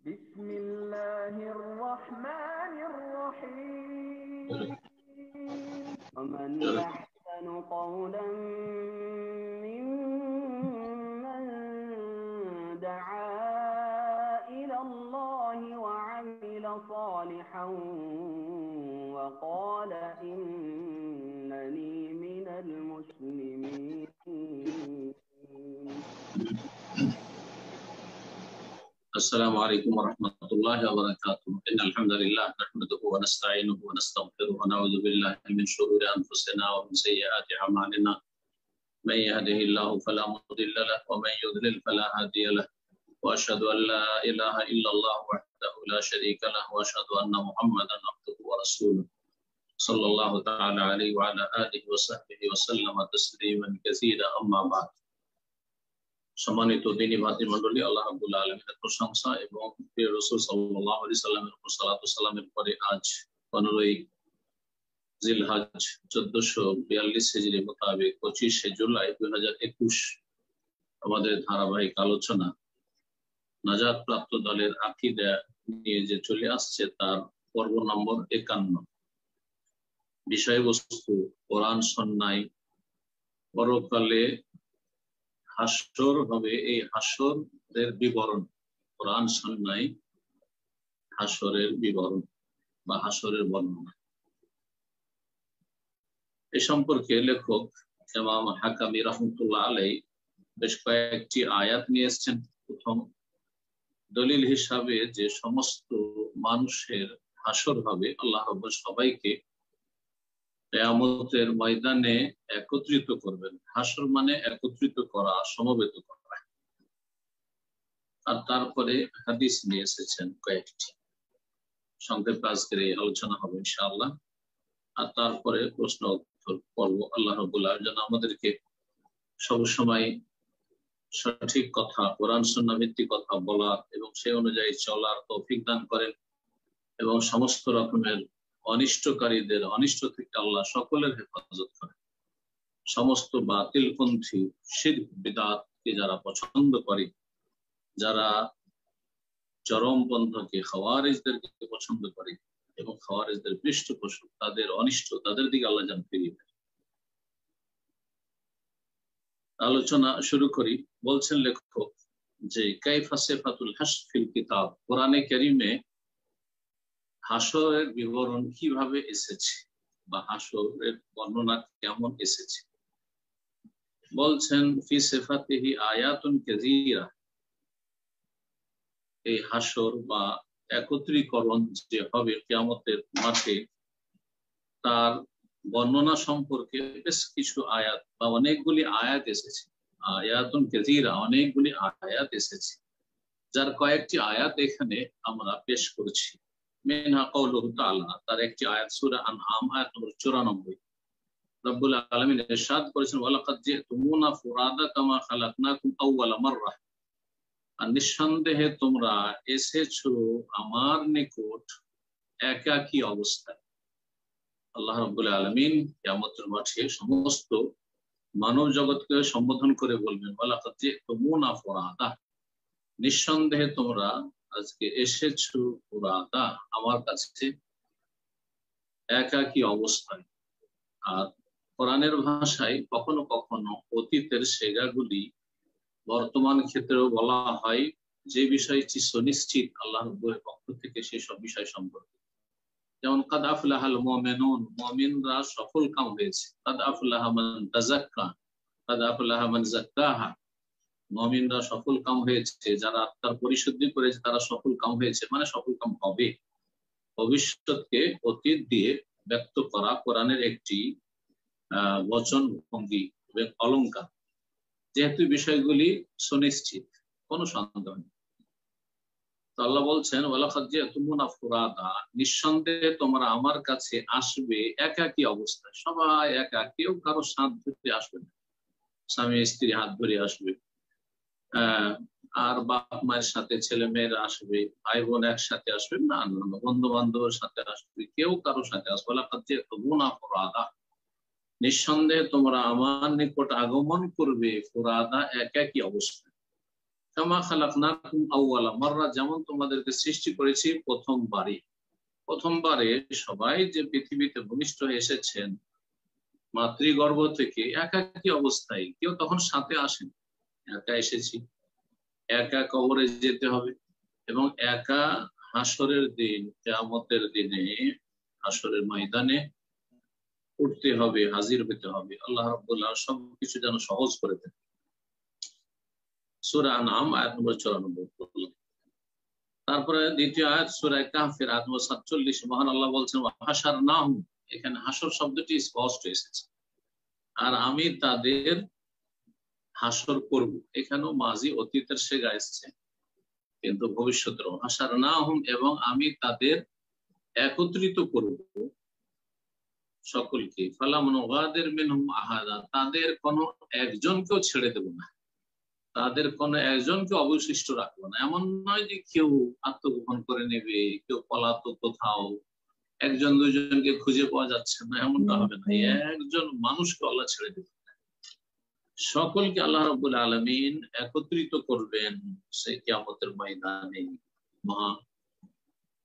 بسم الله الرحمن الرحيم ومن أحسن قولا ممن دعا إلى الله وعمل صالحا وقال إنني من المسلمين. السلام عليكم ورحمة الله وبركاته. إن الحمد لله نحمده ونستعينه ونستغفره ونعوذ بالله من شرور أنفسنا ومن سيئات أعمالنا. من يهده الله فلا مضل له ومن يضلل فلا هادي له. وأشهد أن لا إله إلا الله وحده لا شريك له وأشهد أن محمدا عبده ورسوله صلى الله تعالى عليه وعلى آله وصحبه وسلم تسليما كثيرا. أما بعد. সম্মানিত দ্বীনী ভাতৃমণ্ডলী, আল্লাহ রাব্বুল আলামিনের প্রশংসা এবং প্রিয় রাসূল সাল্লাল্লাহু আলাইহি সাল্লামের উপর সালাত ও সালামের পরে আজ 15ই জিলহজ 1442 হিজরি মোতাবেক 25শে জুলাই 2021 আমাদের ধারাবাহিক আলোচনা নাজাত প্রাপ্ত দলের আকীদা নিয়ে যে চলে আসছে তার পর্ব নম্বর 51। বিষয়বস্তু কোরআন সুন্নাহ, পরকালে হাসর হবে, এই হাসরের বিবরণ। কোরআন সুন্নাহ হাসরের বিবরণ বা হাসরের বর্ণনা। এ সম্পর্কে লেখক ইমাম হাকামি রাহমাতুল্লাহ আলাইহি বেশ কয়েকটি আয়াত নিয়ে এসেছেন। প্রথম দলিল হিসাবে যে সমস্ত মানুষের হাসর হবে, আল্লাহ রাব্বুল সবাইকে কিয়ামতের ময়দানে একত্রিত করবেন। হাসর মানে একত্রিত করা, সমবেত করা। আর তারপরে হাদিস নিয়ে এসেছেন কয়েকটি, সংক্ষেপে আজকের এই আলোচনা হবে ইনশাআল্লাহ। আর তারপরে প্রশ্ন উত্তর পর্ব। আল্লাহ রাব্বুল আলামিন যেন আমাদেরকে সবসময় সঠিক কথা, কোরআন সুন্নাহ ভিত্তিক কথা বলার এবং সেই অনুযায়ী চলার তৌফিক দান করেন এবং সমস্ত রকমের অনিষ্টকারীদের অনিষ্ট থেকে আল্লাহ সকলের হেফাজত করেন। সমস্ত বাতিলপন্থী শিরক বিদআতকে যারা পছন্দ করে, যারা চরমপন্থীকে খাওয়ারিজদেরকে পছন্দ করে এবং খাওয়ারিজদের পৃষ্ঠপোষক, তাদের অনিষ্ট, তাদের দিকে আল্লাহ যেন ফিরিয়ে দেন। আলোচনা শুরু করি। বলছেন লেখক যে কাইফা সিফাতুল হাশর ফিল কিতাব, কোরআনে কারীমে হাসরের বিবরণ কিভাবে এসেছে বা হাসরের বর্ণনা কেমন এসেছে। বলছেন ফি সিফাতিহি আয়াতুন কাসীরা, এই হাসর বা একত্রীকরণ যে হবে কিয়ামতের মাঠে, তার বর্ণনা সম্পর্কে বেশ কিছু আয়াত বা অনেকগুলি আয়াত এসেছে। আয়াতুন কাসীরা, অনেকগুলি আয়াত এসেছে, যার কয়েকটি আয়াত এখানে আমরা পেশ করছি। মিনহা কাউলুহু তাআলা, তার একটি আয়াত সূরা আনআম আয়াত নম্বর 94। রব্বুল আলামিন ইরশাদ করেছেন ওয়ালাকাদ জিতুমুনা ফুরাদা কামা খালাকনাকুম আউওয়ালা মাররা, আর নিঃসন্দেহে তোমরা এসেছো আমার নিকট একাকী অবস্থায়। আল্লাহ রাব্বুল আলামিন কিয়ামতের মাঠে সমস্ত মানব জগৎকে সম্বোধন করে বলবেন ওয়ালাকাদ জিতুমুনা ফুরাদা, নিঃসন্দেহে তোমরা আজকে এসেছো ফুরাদা, আমার কাছে একাকী অবস্থায়। আর কোরআনের ভাষায় কখনো কখনো অতীতের সেগাগুলি বর্তমান ক্ষেত্রেও বলা হয়, যে বিষয়টি সুনিশ্চিত আল্লাহ রাব্বুলের পক্ষ থেকে সেসব বিষয় সম্পর্কে। যেমন কাদ আফলাহাল মুমিনুন, মুমিনরা সফল কাম হয়েছে। কাদ আফলাহা মান তাযাক্কা, কাদ আফলাহা মান যাক্কাহা, মুমিনরা সফল কাম হয়েছে, যারা আত্মার পরিশুদ্ধি করেছে তারা সফল কাম হয়েছে, মানে সফল কাম হবে। ভবিষ্যৎকে অতীত দিয়ে ব্যক্ত করা কোরআনের একটি বচন ভঙ্গি এবং অলংকার। যেহেতু বিষয়গুলি সুনিশ্চিত, কোনো সন্দেহ নেই, তো আল্লাহ বলছেন ওয়ালাকাদ জিতুমুনা ফুরাদা, নিঃসন্দেহে তোমরা আমার কাছে আসবে একাকী অবস্থায়। সবাই একা, কেউ কারো সাথ ধরে আসবে না। স্বামী স্ত্রী হাত ধরে আসবে, আর বাপ মায়ের সাথে ছেলে মেয়েরা আসবে, ভাই বোন একসাথে আসবে না, বন্ধু বান্ধবের সাথে আসবে, কেউ কারোর সাথে আসবে। ওয়ালাকাদ জিতুমুনা ফুরাদা, নিঃসন্দেহে তোমরা আমার নিকট আগমন করবে ফুরাদা, একাকী অবস্থায়। কামা খালাকনাকুম আউওয়ালা মাররা, যেমন তোমাদেরকে সৃষ্টি করেছি প্রথমবারে সবাই যে পৃথিবীতে ভূমিষ্ঠ হয়ে এসেছেন মাতৃগর্ভ থেকে একাকী অবস্থায়, কেউ তখন সাথে আসেন, একা এসেছি, একা কবরে যেতে হবে এবং একা হাসরের দিন, কিয়ামতের দিনে হাসরের ময়দানে উঠতে হবে, হাজির হতে হবে। আল্লাহ রাব্বুল আলামিন সবকিছু যেন সহজ করে দেন। সূরা আনআম আয়াত নম্বর 94। তারপরে দ্বিতীয় আয়াত সূরা কাহফের আয়াত নম্বর 47, মহান আল্লাহ বলছেন হাসারনাহুম, এখানে হাসর শব্দটি স্পষ্ট এসেছে, আর আমি তাদের হাসর করব। এখানেও মাজি অতীতের সেগা এসেছে, কিন্তু ভবিষ্যতের হাসারনাহুম, এবং আমি তাদের একত্রিত করব সকলকে, ফালাম নুগাদির মিনহুম আহাদা, তাদের কোনো একজনকেও ছেড়ে দেব না, তাদের কোনো একজনকে অবশিষ্ট রাখবো না। এমন নয় যে কেউ আত্মগোপন করে নেবে, কেউ পলাতক কোথাও, একজন দুইজনকে খুঁজে পাওয়া যাচ্ছে না, এমনটা হবে না। একজন মানুষকে আল্লাহ ছেড়ে দেবে, সকলকে আল্লাহ রাব্বুল আলামিন একত্রিত করবেন সেই কিয়ামতের ময়দানে, মহা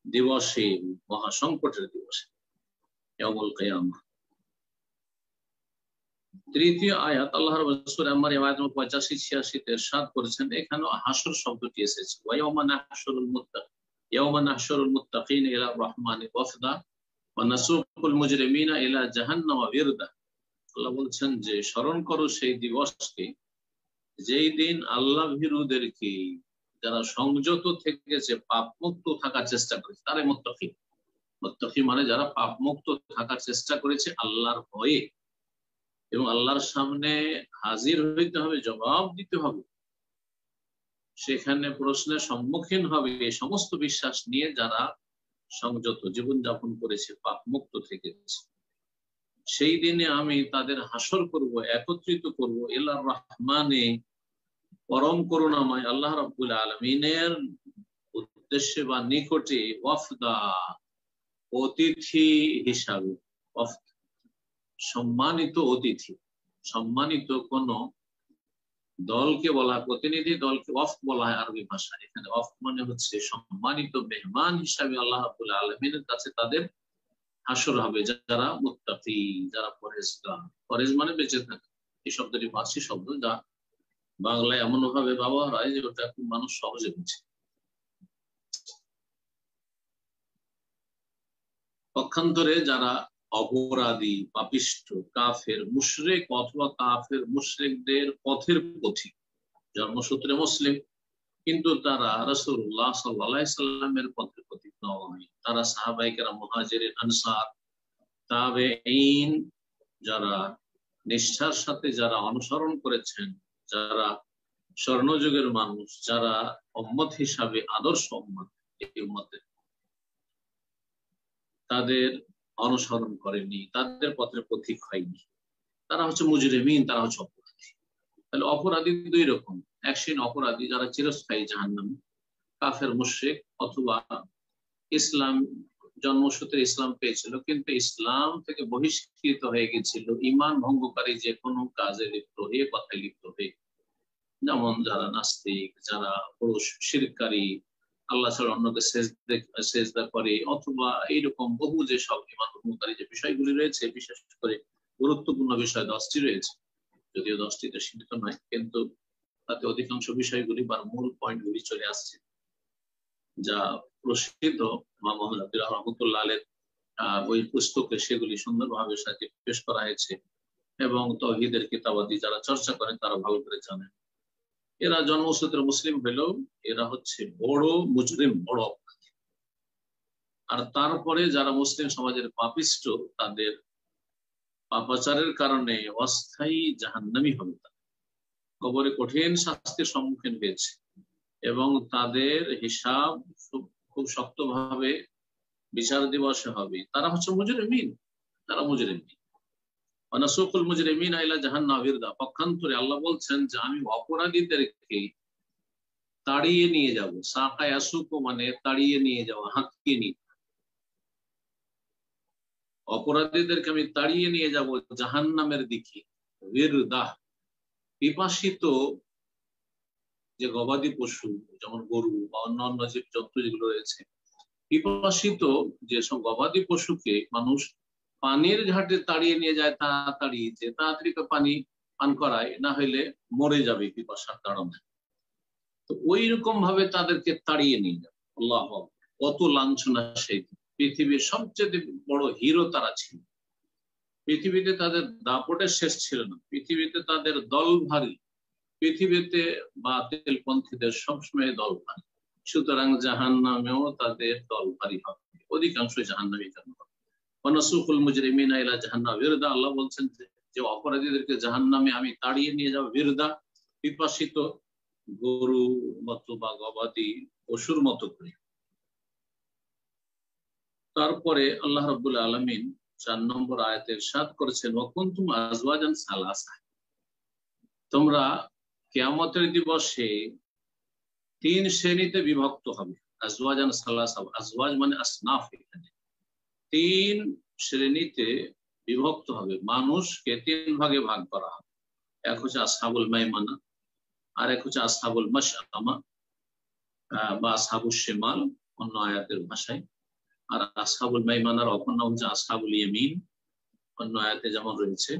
দিবসে, মহা সংকটের দিবসে, ইয়াউমুল কিয়ামা। তৃতীয় আয়াত আল্লাহ রাব্বুল সূরা আম্মার আয়াত নম্বর 85-86 ইরশাদ করেছেন, এখানেও হাসর শব্দটি এসেছে, ওয়া ইয়াউমা নাহশুরুল মুত্তাকিনা ইলা রাহমানি ওয়াফদা ওয়া নাসুকুল মুজরিমিনা ইলা জাহান্নাম ওয়িরদা। আল্লাহ বলছেন যে স্মরণ করো সেই দিবসকে, যেই দিন আল্লাহ ভীরুদেরকে, যারা সংযত থেকেছে, পাপ মুক্ত থাকার চেষ্টা করেছে, তারাই মুত্তাকি। মুত্তাকি মানে যারা পাপ মুক্ত থাকার চেষ্টা করেছে আল্লাহর ভয়ে, এবং আল্লাহর সামনে হাজির হইতে হবে, জবাব দিতে হবে, সেখানে প্রশ্নের সম্মুখীন হবে, এই সমস্ত বিশ্বাস নিয়ে যারা সংযত জীবনযাপন করেছে, পাপ মুক্ত থেকেছে, সেই দিনে আমি তাদের হাসর করব, একত্রিত করব ইলা রহমানে, পরম করুণাময় আল্লাহ রাব্বুল আলামিনের উদ্দেশ্যে বা নিকটে, ওয়াফদা, অতিথি হিসাবে। সম্মানিত অতিথি, সম্মানিত কোন দলকে বলা হয়, প্রতিনিধি দলকে ওয়াফদ বলা হয় আরবি ভাষায়। এখানে ওয়াফদ মানে হচ্ছে সম্মানিত মেহমান হিসাবে আল্লাহ রাব্বুল আলামিনের কাছে তাদের হাসর হবে, যারা মুত্তাকি, যারা পরেজগার। পরেজ মানে বেঁচে থাকা, এই শব্দটি ফার্সি শব্দ, যা বাংলায় এমন ভাবে ব্যবহার হয় যে ওটা খুব মানুষ সহজে বুঝে। পক্ষান্তরে যারা অপরাধী, পাপিষ্ঠ, কাফের, মুশরিক অথবা কাফের মুশরিকদের পথের পথিক, জন্মসূত্রে মুসলিম কিন্তু তারা রাসূলুল্লাহ সাল্লাল্লাহু আলাইহি সাল্লামের পথের পথিক নয়, তারা সাহাবায়ে কেরাম, মুহাজিরিন, আনসার, তাবেঈন, যারা নিষ্ঠার সাথে যারা অনুসরণ করেছেন, যারা স্বর্ণযুগের মানুষ, যারা উম্মত হিসাবে আদর্শ উম্মত, এই উম্মতের, তাদের অনুসরণ করেনি, তাদের পথের পথিক হয়নি, তারা হচ্ছে মুজরিমিন, তারা হচ্ছে অপরাধী। তাহলে অপরাধী দুই রকম, এক শ্রেণী অপরাধী যারা চিরস্থায়ী জাহান্নামী, কাফের মুশরিক, অথবা ইসলাম জন্মসূত্রে ইসলাম পেয়েছিল কিন্তু ইসলাম থেকে বহিষ্কৃত হয়ে গেছিল, ঈমান ভঙ্গকারী যে কোনো কাজে লিপ্ত হয়ে, কথায় লিপ্ত হয়ে, যেমন যারা নাস্তিক, যারা পুরুষ শিরকারী, আল্লাহ ছাড়া অন্যকে সেজদা করে, অথবা এইরকম বহু যে সব ঈমান ভঙ্গকারী যে বিষয়গুলি রয়েছে, বিশেষ করে গুরুত্বপূর্ণ বিষয় 10টি রয়েছে, যদিও 10টিতে সীমিত নয়, কিন্তু তাতে অধিকাংশ বিষয়গুলি বা মূল পয়েন্টগুলি চলে আসছে, যা প্রসিদ্ধ ইমাম মুহাম্মদ আব্দুল্লাহ রহমাতুল্লাহ আলাইহির ওই পুস্তকে সেগুলি সুন্দরভাবে সাথে পেশ করা হয়েছে, এবং তাওহীদের কিতাবাদি যারা চর্চা করেন তারা ভালো করে জানেন। এরা জন্মসূত্রে মুসলিম হলেও এরা হচ্ছে বড় মুজরিম, বড় অপরাধী। আর তারপরে যারা মুসলিম সমাজের পাপিষ্ঠ, তাদের পাপাচারের কারণে অস্থায়ী জাহান্নামী হবে, কবরে কঠিন শাস্তির সম্মুখীন হয়েছে, এবং তাদের হিসাব খুব শক্তভাবে বিচার দিবসে হবে। তারা হচ্ছে মুজরিমিন, তারা মুজরিমিন। ওয়ানাসুকুল মুজরিমিনা ইলা জাহান্নাম ওয়িরদা। পক্ষান্তরে আল্লাহ বলছেন যে আমি অপরাধীদেরকে তাড়িয়ে নিয়ে যাব। সাকা ইয়াসুকু মানে তাড়িয়ে নিয়ে যাওয়া, হাঁকিয়ে নিয়ে, অপরাধীদেরকে আমি তাড়িয়ে নিয়ে যাব জাহান্নামের দিকে। ওয়িরদা পিপাসিত যে গবাদি পশু যেমন গরু বা অন্যান্য জীবজন্তু যেগুলো রয়েছে, পিপাসিত যেসব গবাদি পশুকে মানুষ পানির ঘাটে তাড়িয়ে নিয়ে যায় তাড়াতাড়ি, যে তাড়াতাড়ি পানি পান করায়, না হইলে মরে যাবে পিপাসার কারণে। তো ওই রকম ভাবে তাদেরকে তাড়িয়ে নিয়ে যাবে। আল্লাহ, কত লাঞ্ছনা! সেই পৃথিবীর সবচেয়ে বড় হিরো তারা ছিল। পৃথিবীতে তাদের দাপটের শেষ ছিল না, পৃথিবীতে তাদের দল ভারী, পৃথিবীতে বাতিল পন্থীদের সবসময় দল ভারী। সুতরাং জাহান্নামেও তাদের দল ভারী হবে, অধিকাংশ জাহান্নামী হবে। ওয়ানাসুকুল মুজরিমিনা ইলা জাহান্নাম বিরদা, আল্লাহ বলছেন যে অপরাধীদেরকে জাহান্নামে আমি তাড়িয়ে নিয়ে যাব বিরদা, পিপাসিত গরু মতো বা গবাদি পশুর মতো করে। তারপরে আল্লাহ রাব্বুল আলামিন 4 নম্বর আয়াতে ইরশাদ করেছেন, ওয়া কুনতুম আজওয়াজান সালাসা, তোমরা কিয়ামতের দিবসে 3 শ্রেণীতে বিভক্ত হবে। আজওয়াজান সালাসা, আজওয়াজ মানে আসনাফ, এখানে 3 শ্রেণীতে বিভক্ত হবে, মানুষকে 3 ভাগে ভাগ করা হবে। এক হচ্ছে আসহাবুল মাইমানা, আর এক হচ্ছে আসহাবুল মাশআমা বা আসহাবুশ শিমাল অন্য আয়াতের ভাষায়, আর আসহাবুল মাইমানার অপর নাম হচ্ছে আসহাবুল ইয়ামিন অন্য আয়াতে যেমন রয়েছে।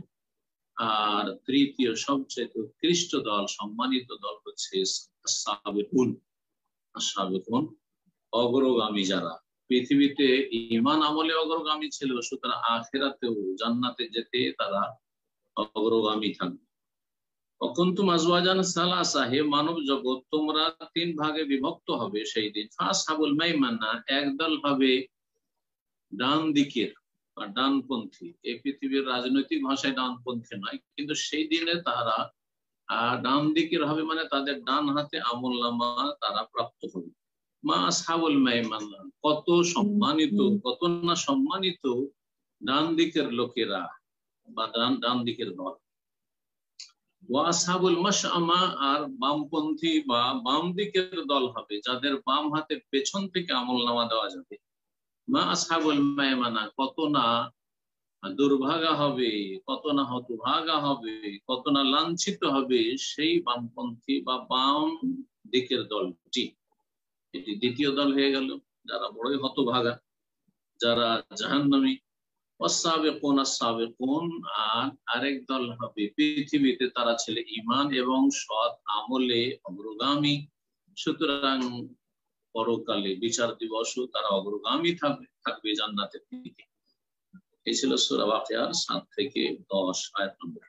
আর তৃতীয় সবচেয়ে উৎকৃষ্ট দল, সম্মানিত দল হচ্ছে সাবিকুন, সাবিকুন, অগ্রগামী যারা পৃথিবীতে ঈমান আমলে অগ্রগামী ছিল, সুতরাং আখিরাতেও জান্নাতে যেতে তারা অগ্রগামী থাকবে। অকুনতুম আজওয়াজান সালাসা, হে মানব জগৎ, তোমরা 3 ভাগে বিভক্ত হবে সেই দিন। আসহাবুল মাইমানা, একদল হবে ডান দিকের বা ডানপন্থী। এই পৃথিবীর রাজনৈতিক ভাষায় ডানপন্থী নয়, কিন্তু সেই দিনে তারা ডান দিকের হবে, মানে তাদের ডান হাতে আমলনামা তারা প্রাপ্ত হবে। মা আসহাবুল মাইমানা, কত সম্মানিত, কত না সম্মানিত ডান দিকের লোকেরা বা ডান দিকের দল। ওয়া আসহাবুল মাশআমা, আর বামপন্থী বা বাম দিকের দল হবে, যাদের বাম হাতের পেছন থেকে আমলনামা দেওয়া যাবে। মা আসহাবুল মাইমানা, কত না দুর্ভাগা হবে, কত না হতভাগা হবে, কত না লাঞ্ছিত হবে সেই বামপন্থী বা বাম দিকের দলটি। এটি দ্বিতীয় দল হয়ে গেল, যারা বড়ই হতভাগা, যারা জাহান্নামী। ওয়াসাবিকুন আস-সাবিকুন, আর আরেক দল হবে পৃথিবীতে তারা ছিল ঈমান এবং সৎ আমলে অগ্রগামী, সুতরাং পরকালে বিচার দিবসও তারা অগ্রগামী থাকবে জান্নাতের দিকে। এই ছিল সূরা ওয়াকিয়ার 7 থেকে 10 আয়াত নম্বর।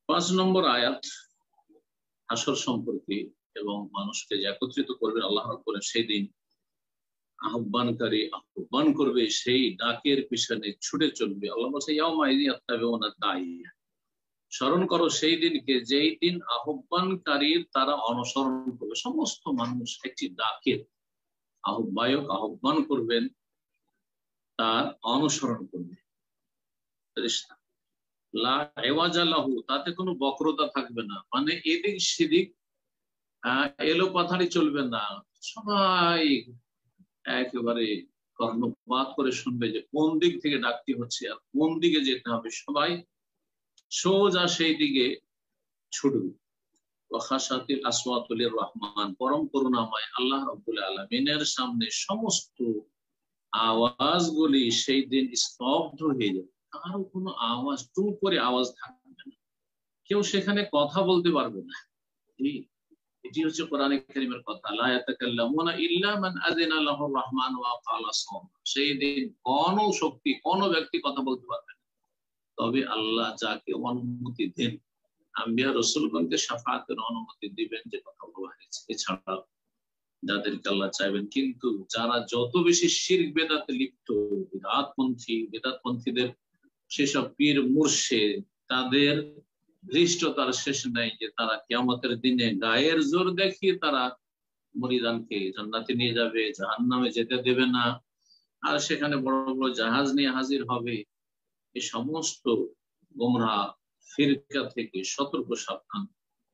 5 নম্বর আয়াত হাসর সম্পর্কে এবং মানুষকে যে একত্রিত করবেন আল্লাহ রাব্বুল সেই দিন। আহ্বানকারী আহ্বান করবে, সেই ডাকের পিছনে ছুটে চলবে। আল্লাহ বলছে ইয়াউমা ইয ইয়াত্তাবিউনা দাইয়া, স্মরণ করো সেই দিনকে যেই দিন আহ্বানকারীর তারা অনুসরণ করবে। সমস্ত মানুষ একটি ডাকের আহ্বায়ক আহ্বান করবেন, তার অনুসরণ করবে। লা ইওয়াজা লাহু, তাতে কোনো বক্রতা থাকবে না, মানে এদিক সেদিক এলো পাথারি চলবে না। সবাই একেবারে কর্ণপাত করে শুনবে যে কোন দিক থেকে ডাকটি হচ্ছে আর কোন দিকে যেতে হবে। সবাই সোজা সেই দিকে ছুটবে। ওয়াখাশাতিল আসওয়াতু লির-রহমান, পরম করুণাময় আল্লাহ রাব্বুল আলামিনের সামনে সমস্ত আওয়াজগুলি সেই দিন স্তব্ধ হয়ে যাবে। কারো কোনো আওয়াজ, টুক করে আওয়াজ থাকবে না, কেউ সেখানে কথা বলতে পারবে না। এটি হচ্ছে কোরআনে কারীমের কথা, লা ইয়াতাকাল্লামুনা ইল্লা মান আযিনা লাহুর রহমান ওয়া ক্বালা সাওমা। সেই দিন কোন শক্তি, কোন ব্যক্তি কথা বলতে পারবে না, তবে আল্লাহ যাকে অনুমতি দেন, আম্বিয়া রাসূলগণকে শাফাআতের অনুমতি দিবেন যে কথা বলা হয়েছে। এছাড়া যাদেরকে আল্লাহ চাইবেন। কিন্তু যারা যত বেশি শিরক বেদাতে লিপ্ত, বেদাতপন্থীদের সেসব পীর মুর্শিদ, তাদের ধৃষ্টতার শেষ নাই, যে তারা কিয়ামতের দিনে গায়ের জোর দেখিয়ে তারা মুরিদানকে জান্নাতে নিয়ে যাবে, জাহান্নামে যেতে দেবে না, আর সেখানে বড় বড় জাহাজ নিয়ে হাজির হবে। এই সমস্ত গোমরাহ ফিরকা থেকে সতর্ক সাবধান,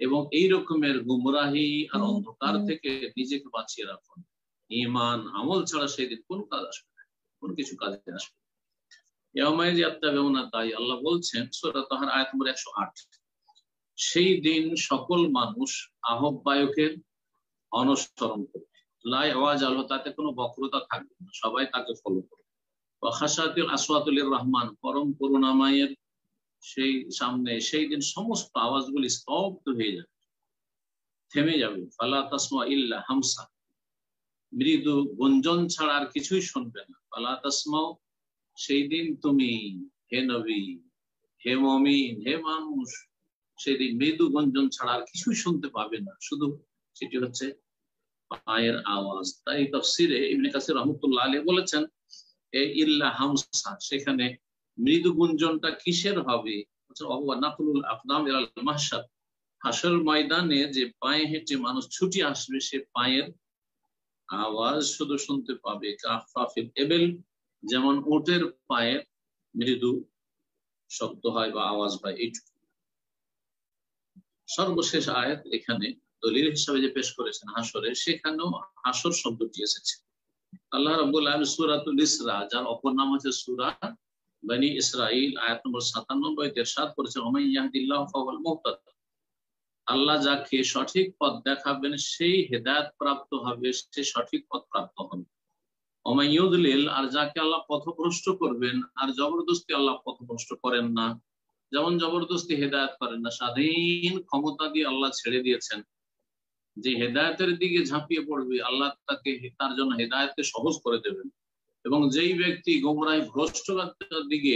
এবং এই রকমের গুমরাহি আর অন্ধকার থেকে নিজেকে বাঁচিয়ে রাখুন। ঈমান আমল ছাড়া সেদিন কোন কাজ আসবে না, কোন কিছু কাজে আসবে না। ইয়াউমা ইয়াত্তাবিউনা দাই, আল্লাহ বলছেন সূরা তাহার আয়াত নম্বর 108, সেই দিন সকল মানুষ আহ্বায়কের অনুসরণ করবে, লাই আওয়াজ আলো, তাতে কোনো বক্রতা থাকবে না, সবাই তাকে ফলো করবে। ওয়াখাশাতিল আসওয়াতুলির রহমান, পরম করুণাময়ের সেই সামনে সেই দিন সমস্ত আওয়াজগুলি স্তব্ধ হয়ে যাবে, থেমে যাবে। ফালা তাসমা ইল্লা হামসা, মৃদু গুঞ্জন ছাড়া আর কিছুই শুনবে না। ফালা তাসমাও, সেই দিন তুমি হে নবী, হে মুমিন, হে মানুষ, সেই দিন মৃদু গুঞ্জন ছাড়া আর কিছুই শুনতে পাবে না, শুধু সেটি হচ্ছে পায়ের আওয়াজ। তাই তাফসিরে ইবনে কাসির রাহমাতুল্লাহ আলাইহি বলেছেন এই ইল্লা হামসা, সেখানে মৃদু গুঞ্জনটা কিসের হবে? নাকুলুল আকদাম ইলাল মাহশার, হাসর ময়দানে যে পায়ে হেঁটে মানুষ ছুটি আসবে, সে পায়ের আওয়াজ শুধু শুনতে পাবে। কাফাফিল এবেল, যেমন উটের পায়ের মৃদু শব্দ হয় বা আওয়াজ হয়, এইটুকু। সর্বশেষ আয়াত এখানে দলিল হিসাবে যে পেশ করেছেন হাসরে, সেখানেও হাসর শব্দটি এসেছে। আল্লাহ রাব্বুল আলামিন সূরাতুল ইসরা, যার অপর নাম হচ্ছে সূরা বনী ইসরাঈল, আয়াত নম্বর 97 ইরশাদ করেছেন, ওমাই ইয়াহদিল্লাহু ফাহুয়াল মুহতাদ, আল্লাহ যাকে সঠিক পথ দেখাবেন সেই হেদায়েত প্রাপ্ত হবে, সে সঠিক পথ প্রাপ্ত হবে। ওমাই ইউদলিল, আর যাকে আল্লাহ পথভ্রষ্ট করবেন, আর জবরদস্তি আল্লাহ পথভ্রষ্ট করেন না, যেমন জবরদস্তি হেদায়েত করেন না, স্বাধীন ক্ষমতা দিয়ে আল্লাহ ছেড়ে দিয়েছেন। যে হেদায়েতের দিকে ঝাঁপিয়ে পড়বে, আল্লাহ তাকে তার জন্য হেদায়েতকে সহজ করে দেবেন, এবং যেই ব্যক্তি গোমরাহ ভ্রষ্টতার দিকে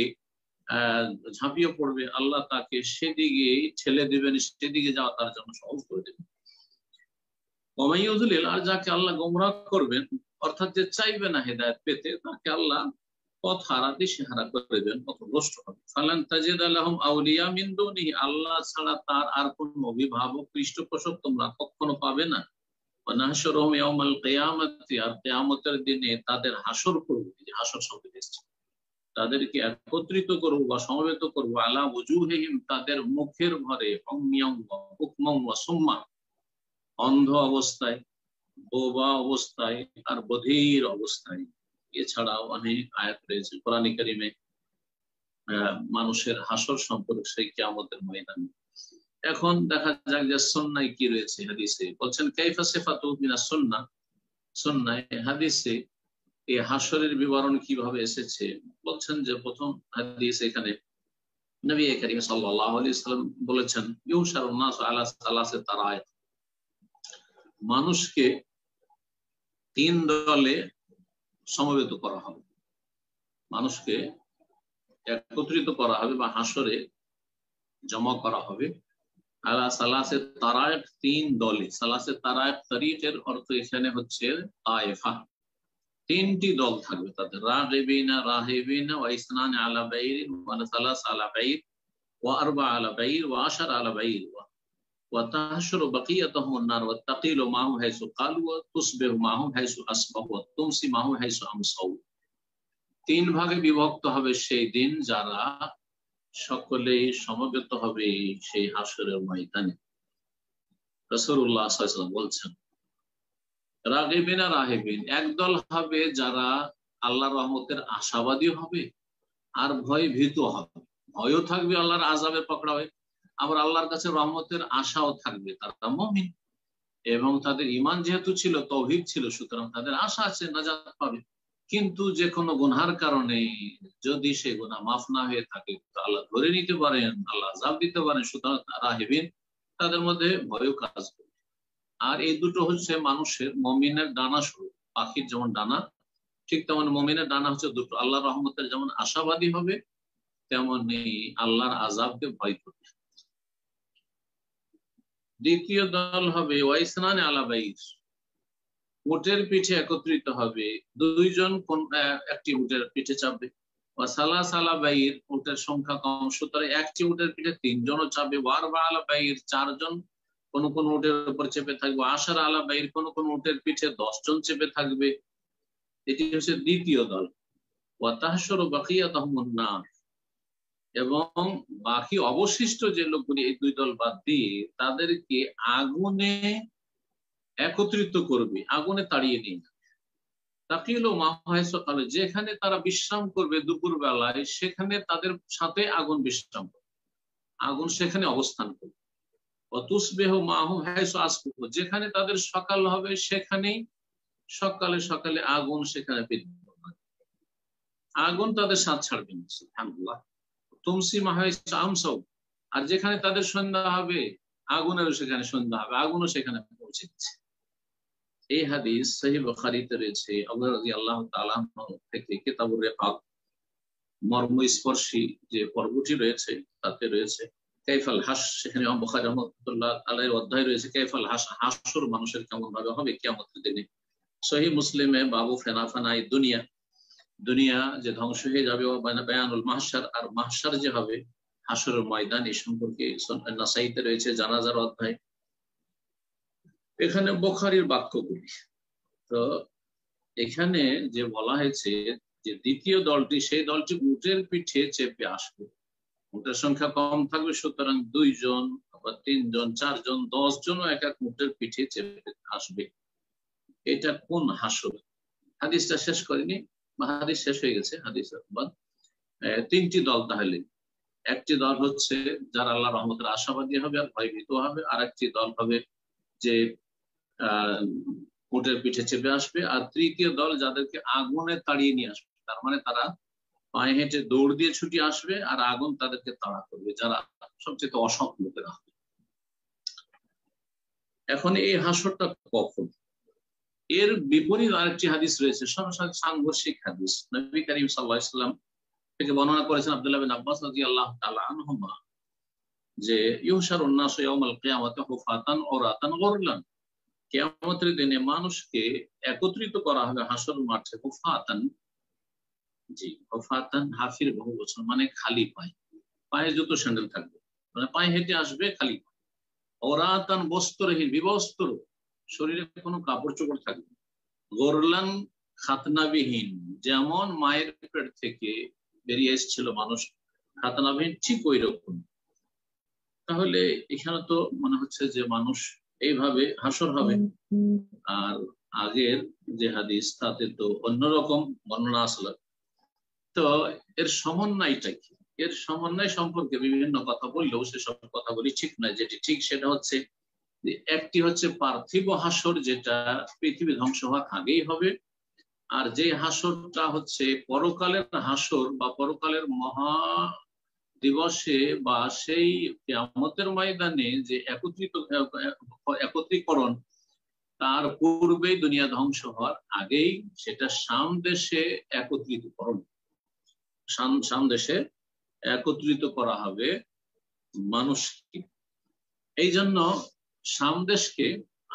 ঝাঁপিয়ে পড়বে, আল্লাহ তাকে সেদিকে ঠেলে দেবেন, সেদিকে যাওয়া তার জন্য সহজ করে দেবেন। ওমাইয়ুযলিল, আর যাকে আল্লাহ গোমরাহ করবেন, অর্থাৎ যে চাইবে না হেদায়েত পেতে, তাকে আল্লাহ পথ হারা দিশেহারা করে দেবেন, পথভ্রষ্ট হবে। ফালান তাজিদা লাহুম আউলিয়া মিন দুনিহি, আল্লাহ ছাড়া তার আর কোন অভিভাবক পৃষ্ঠপোষক তোমরা কখনো পাবে না। ওয়া নাহশুরুহুম ইয়াওমাল কিয়ামাতি, আর কিয়ামতের দিনে তাদের হাসর করব, যে হাসর শব্দ এসেছে, তাদেরকে একত্রিত করব বা সমবেত করব, আলা ওয়াজুহিহিম, তাদের মুখের ভরে, উমিয়াম ওয়া বুকমান ওয়া সুম্মা, অন্ধ অবস্থায়, বোবা অবস্থায়, আর বধির অবস্থায়। এছাড়াও অনেক আয়াত রয়েছে কোরআনে কারিমে মানুষের হাসর সম্পর্কে, সেই কিয়ামতের ময়দানে। এখন দেখা যাক যে সুন্নায় কি রয়েছে হাদিসে। বলছেন কাইফা সিফাতু মিনাস সুন্নাহ, সুন্নায় হাদিসে এই হাসরের বিবরণ কিভাবে এসেছে। বলছেন যে প্রথম হাদিস, এখানে নবী করিম সাল্লাল্লাহু আলাইহি ওয়াসাল্লাম বলেছেন, ইউশারুন নাসু আলা সালাসি তারায়েক, মানুষকে তিন দলে সমবেত করা হবে, মানুষকে একত্রিত করা হবে বা হাসরে জমা করা হবে। আলা সালাসে তারায়েক, তিন দলে। সালাসে তারায়েক তারিকের অর্থ এখানে হচ্ছে তায়েফা, তিনটি দল থাকবে তাদের। রাগিবিনা রাহিবিনা ওয়া ইসনান আলা বাইর ওয়া সালাস আলা বাইর ওয়া আরবা আলা বাইর ওয়া আশার আলা বাইর ওয়া তাহশুরু বাকিয়াতুহুম আন-নার ওয়া তাকিলু মাহুম হাইসু ক্বালু ওয়া তুসবিহু মাহুম হাইসু আসবাহু ওয়া তুমসি মাহুম হাইসু আমসাউ। তিন ভাগে বিভক্ত হবে সেই দিন, যারা সকলেই সমবেত হবে সেই হাসরের ময়দানে। রাসূলুল্লাহ সাল্লাল্লাহু আলাইহি ওয়াসাল্লাম বলছেন, রাগিবিন আর রাহিবিন, একদল হবে যারা আল্লাহর রহমতের আশাবাদী হবে আর ভয় ভীত হবে, ভয়ও থাকবে আল্লাহর আযাবে পকড়া হয়, আবার আল্লাহর কাছে রহমতের আশাও থাকবে। তারা মুমিন এবং তাদের ঈমান যেহেতু ছিল, তাওহীদ ছিল, সুতরাং তাদের আশা আছে নাজাত পাবে। কিন্তু যে কোনো গুনাহের কারণে যদি সেই গুনাহ মাফ না হয়ে থাকে, তো আল্লাহ ধরে নিতে পারেন, আল্লাহ আযাব দিতে পারেন, সুতরাং রাহিবিন, তাদের মধ্যে ভয়ও কাজ করে। আর এই দুটো হচ্ছে মানুষের, মুমিনের ডানা স্বরূপ, পাখির যেমন ডানা, ঠিক তেমন মুমিনের ডানা হচ্ছে দুটো। আল্লাহর রহমতের যেমন আশাবাদী হবে, তেমনি আল্লাহর আযাবকে ভয় করবে। দ্বিতীয় দল হবে ওয়াইসনান আলা বাইর, উটের পিঠে একত্রিত হবে, দুইজন একটি উটের পিঠে চাপবে। ওয়া সালাস আলা বাইর, উটের সংখ্যা কম, সুতরাং একটি উটের পিঠে তিনজনও চাপবে। ওয়া আরবা আলা বাইর, চারজন কোন কোন উটের উপর চেপে থাকবে। আশার আলা বাইর, কোন কোন উটের পিঠে 10 জন চেপে থাকবে। এটি হচ্ছে দ্বিতীয় দল। ওয়া তাহশুরু বাকিয়াতুহুম আন-নার, এবং বাকি অবশিষ্ট যে লোকগুলি, এই দুই দল বাদ দিয়ে, তাদেরকে আগুনে একত্রিত করবে, আগুনে তাড়িয়ে নিয়ে যাবে। তাকিলু মাহুম হাইসু ক্বালু, যেখানে তারা বিশ্রাম করবে দুপুর বেলায়, সেখানে তাদের সাথে আগুন বিশ্রাম করবে, আগুন সেখানে অবস্থান করবে। অতুসবিহু মাহুম হাইসু আসবুহু, যেখানে তাদের সকাল হবে সেখানেই সকালে সকালে আগুন সেখানে বিদ্যমান হবে, আগুন তাদের সাথ ছাড়বে না। সুবহানাল্লাহ। তুমসি মাহাইসু আমসাউ, আর যেখানে তাদের সন্ধ্যা হবে আগুনেরও সেখানে সন্ধ্যা হবে, আগুনও সেখানে পৌঁছে দিচ্ছে। এই হাদিস সহিহ বুখারীতে রয়েছে। আবু রাদিয়াল্লাহু তাআলা থেকে কিতাবুর রিকাব মর্মস্পর্শী যে পর্বটি রয়েছে তাতে রয়েছে কাইফাল হাস, সেখানে ইমাম বুখারী রাহমাতুল্লাহ আলাইহির অধ্যায় রয়েছে কাইফাল হাস, হাসর মানুষের কেমন ভাবে হবে কিয়ামতের দিনে। সহিহ মুসলিমে বাবু ফেনাফানাই দুনিয়া, দুনিয়া যে ধ্বংস হয়ে যাবে, বায়ানুল মাহশার, আর মাহশার যে হবে হাসরের ময়দান, এই সম্পর্কে নাসাইতে রয়েছে জানাজার অধ্যায়। এখানে বুখারীর বাক্যগুলি তো এখানে যে বলা হয়েছে যে দ্বিতীয় দলটি, সেই দলটি উটের পিঠে চেপে আসবে। উটের সংখ্যা কম থাকবে, সুতরাং 2 জন, আবার 3 জন, 4 জন, 10 জনও এক এক উটের পিঠে চেপে আসবে। এটা কোন হাসর? হাদিসটা শেষ করেনি, বা হাদিস শেষ হয়ে গেছে। হাদিস 3টি দল। তাহলে একটি দল হচ্ছে যারা আল্লাহ রহমতের আশাবাদী হবে আর ভয়ভীত হবে, আর একটি দল হবে যে উটের পিঠে চেপে আসবে, আর তৃতীয় দল যাদেরকে আগুনে তাড়িয়ে নিয়ে আসবে। তার মানে তারা পায়ে হেঁটে দৌড় দিয়ে ছুটে আসবে আর আগুন তাদেরকে তাড়া করবে, যারা সবচেয়ে অসৎ লোকেরা হবে। এখন এই হাসরটা কখন? এর বিপরীত আরেকটি হাদিস রয়েছে, সাংঘর্ষিক হাদিস। নবী করিম সাল্লাল্লাহু আলাইহি ওয়াসাল্লাম থেকে বর্ণনা করেছেন আব্দুল্লাহ বিন আব্বাস রাদিয়াল্লাহু তাআলা আনহুমা যে ইউহশারুন নাসু ইয়াউমাল কিয়ামাতি হুফাতান উরাতান গুরলান, কিয়ামতের দিনে মানুষকে একত্রিত করা হবে হাসর মাঠে হুফাতান, জি হুফাতান হাফির বহু বচন, মানে খালি পায়ে, পায়ে জুতো স্যান্ডেল থাকবে, মানে পায়ে হেঁটে আসবে খালি পায়ে। উরাতান বস্ত্রহীন, বিবস্ত্র, শরীরে কোনো কাপড় চোপড় থাকবে। গরলান খাতনাবিহীন, যেমন মায়ের পেট থেকে বেরিয়ে এসেছিল মানুষ খাতনাবিহীন, ঠিক ওই রকম। তাহলে এখানে তো মনে হচ্ছে যে মানুষ এইভাবে হাসর হবে। আর আগের যে হাদিস তাতে তো অন্যরকম বর্ণনা আসলো। তো এর সমন্বয়টা কি? এর সমন্বয় সম্পর্কে বিভিন্ন কথা বললেও সেসব কথাগুলি ঠিক নয়। যেটি ঠিক সেটা হচ্ছে একটি হচ্ছে পার্থিব হাসর, যেটা পৃথিবী ধ্বংস হওয়ার আগেই হবে, আর যে হাসরটা হচ্ছে পরকালের হাসর বা পরকালের মহা দিবসে বা সেই কিয়ামতের ময়দানে যে একত্রীকরণ, তার পূর্বেই দুনিয়া ধ্বংস হওয়ার আগেই সেটা সামদেশে একত্রিতকরণ, সামদেশে একত্রিত করা হবে মানুষকে। এই জন্য সামদেশকে,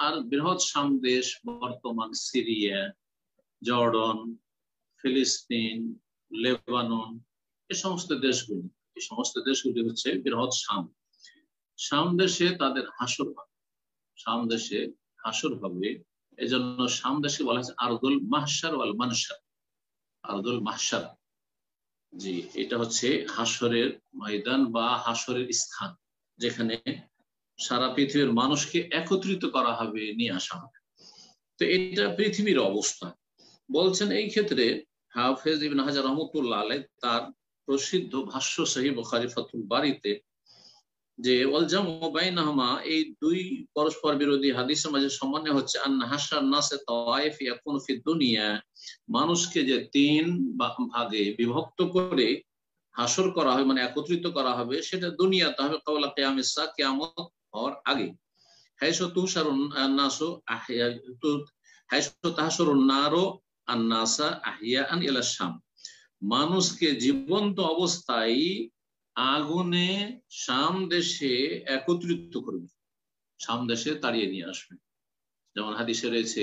আর বৃহৎ সামদেশ বর্তমান সিরিয়া, জর্ডন, ফিলিস্তিন, লেবানন, এই সমস্ত দেশগুলি হচ্ছে বৃহৎ সামদেশে তাদের হাসর হবে, সামদেশে হাসর হবে। এজন্য সামদেশে বলা হয়েছে আরদুল মাহশার ওয়াল মানশার, আরদুল মাহশার। জি, এটা হচ্ছে হাসরের ময়দান বা হাসরের স্থান, যেখানে সারা পৃথিবীর মানুষকে একত্রিত করা হবে, নিয়ে আসা হবে। তো এটা পৃথিবীর অবস্থা বলছেন। এই ক্ষেত্রে হাফেজ ইবনে হাজার রাহমাতুল্লাহ আলাইহি তার প্রসিদ্ধ ভাষ্য সহিহ বুখারী ফাতুল বারীতে যে ওয়াল জামু বাইনাহুমা, এই 2 পরস্পর বিরোধী হাদিসের মাঝে সমন্বয় হচ্ছে আন্না হাসার নাসে তাওয়াইফ ইয়াকুনু ফি দুনিয়া, মানুষকে যে 3 ভাগে বিভক্ত করে হাসর করা হয়, মানে একত্রিত করা হবে, সেটা দুনিয়াতে হবে ক্বাবলা কিয়ামিস সা, কিয়ামত হওয়ার আগে। হাইসু তুহশারুন নাসু আহইয়া, হাইসু তাহশুরুন নারু আন-নাসা আহইয়াআন ইলা শাম, মানুষকে জীবন্ত অবস্থায় আগুনে শাম দেশে একত্রিত করবে, শাম দেশে তাড়িয়ে নিয়ে আসবে। যেমন হাদিসে রয়েছে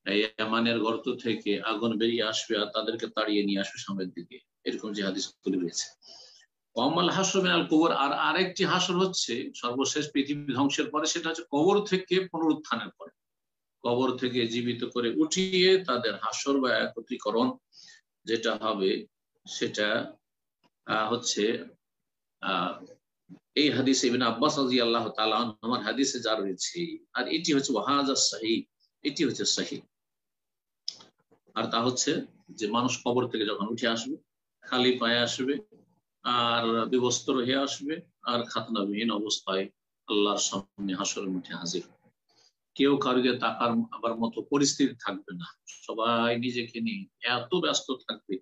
ইয়ামানের গর্ত থেকে আগুন বেরিয়ে আসবে আর তাদেরকে তাড়িয়ে নিয়ে আসবে শামের দিকে, এরকম যে হাদিসগুলি রয়েছে। ওয়ামাল হাসর মিনাল কুবুর, আর আরেকটি হাসর হচ্ছে সর্বশেষ পৃথিবী ধ্বংসের পরে, সেটা হচ্ছে কবর থেকে পুনরুত্থানের পরে, কবর থেকে জীবিত করে উঠিয়ে তাদের হাসর বা একত্রীকরণ যেটা হবে, সেটা হচ্ছে এই হাদিসে ইবনে আব্বাস রাদিয়াল্লাহু তাআলা আনহুর হাদিসে যা রয়েছে, আর এটি হচ্ছে ওয়াহাজা সহিহ, এটি হচ্ছে সহিহ। আর তা হচ্ছে যে মানুষ কবর থেকে যখন উঠে আসবে, খালি পায়ে আসবে, আর বিবস্ত্র হয়ে আসবে, আর খাতনাবিহীন অবস্থায় আল্লাহর সামনে হাসরের মাঠে হাজির। কেউ কারোকে তাকার আবার মতো পরিস্থিতি থাকবে না, সবাই নিজেকে নিয়ে এত ব্যস্ত থাকবে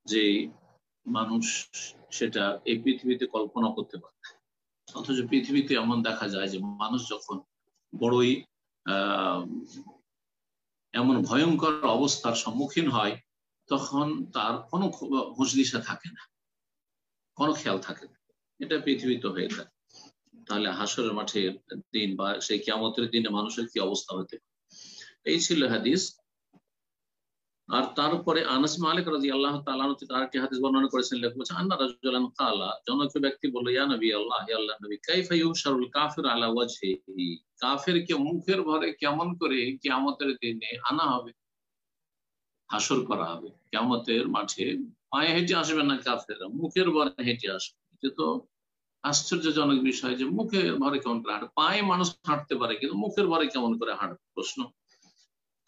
যে মানুষ সেটা এই পৃথিবীতে কল্পনা করতে পারে। অথচ পৃথিবীতে এমন দেখা যায় যে মানুষ যখন বড়ই এমন ভয়ঙ্কর অবস্থার সম্মুখীন হয় তখন তার কোনো হুঁশদিশা থাকে না, কোনো খেয়াল থাকে না। এটা পৃথিবীতে হয়ে থাকে। তাহলে হাসরের মাঠে দিন বা সেই কিয়ামতের দিনে মানুষের কি অবস্থা হতে পারে। এই ছিল হাদিস। আর তারপরে আনাস মালিক রাদিয়াল্লাহু তাআলা আনহু থেকে আরেকটি হাদিস বর্ণনা করেছেন, লেখক বলেছেন আন্না রাজুলান ক্বালা, জনৈক ব্যক্তি বলল, ইয়া নবী আল্লাহ, হে আল্লাহর নবী, কাইফা ইউশারুল কাফির আলা ওয়াজহিহি, কাফেরকে মুখের ভরে কেমন করে কিয়ামতের দিনে আনা হবে, হাসর করা হবে। কিয়ামতের মাঠে পায়ে হেঁটে আসবে না কাফেররা, মুখের ভরে হেঁটে আসবে। এটা তো আশ্চর্যজনক বিষয় যে মুখের ভরে কেমন করে হাঁটে। পায়ে মানুষ হাঁটতে পারে কিন্তু মুখের ভরে কেমন করে হাঁটবে, প্রশ্ন।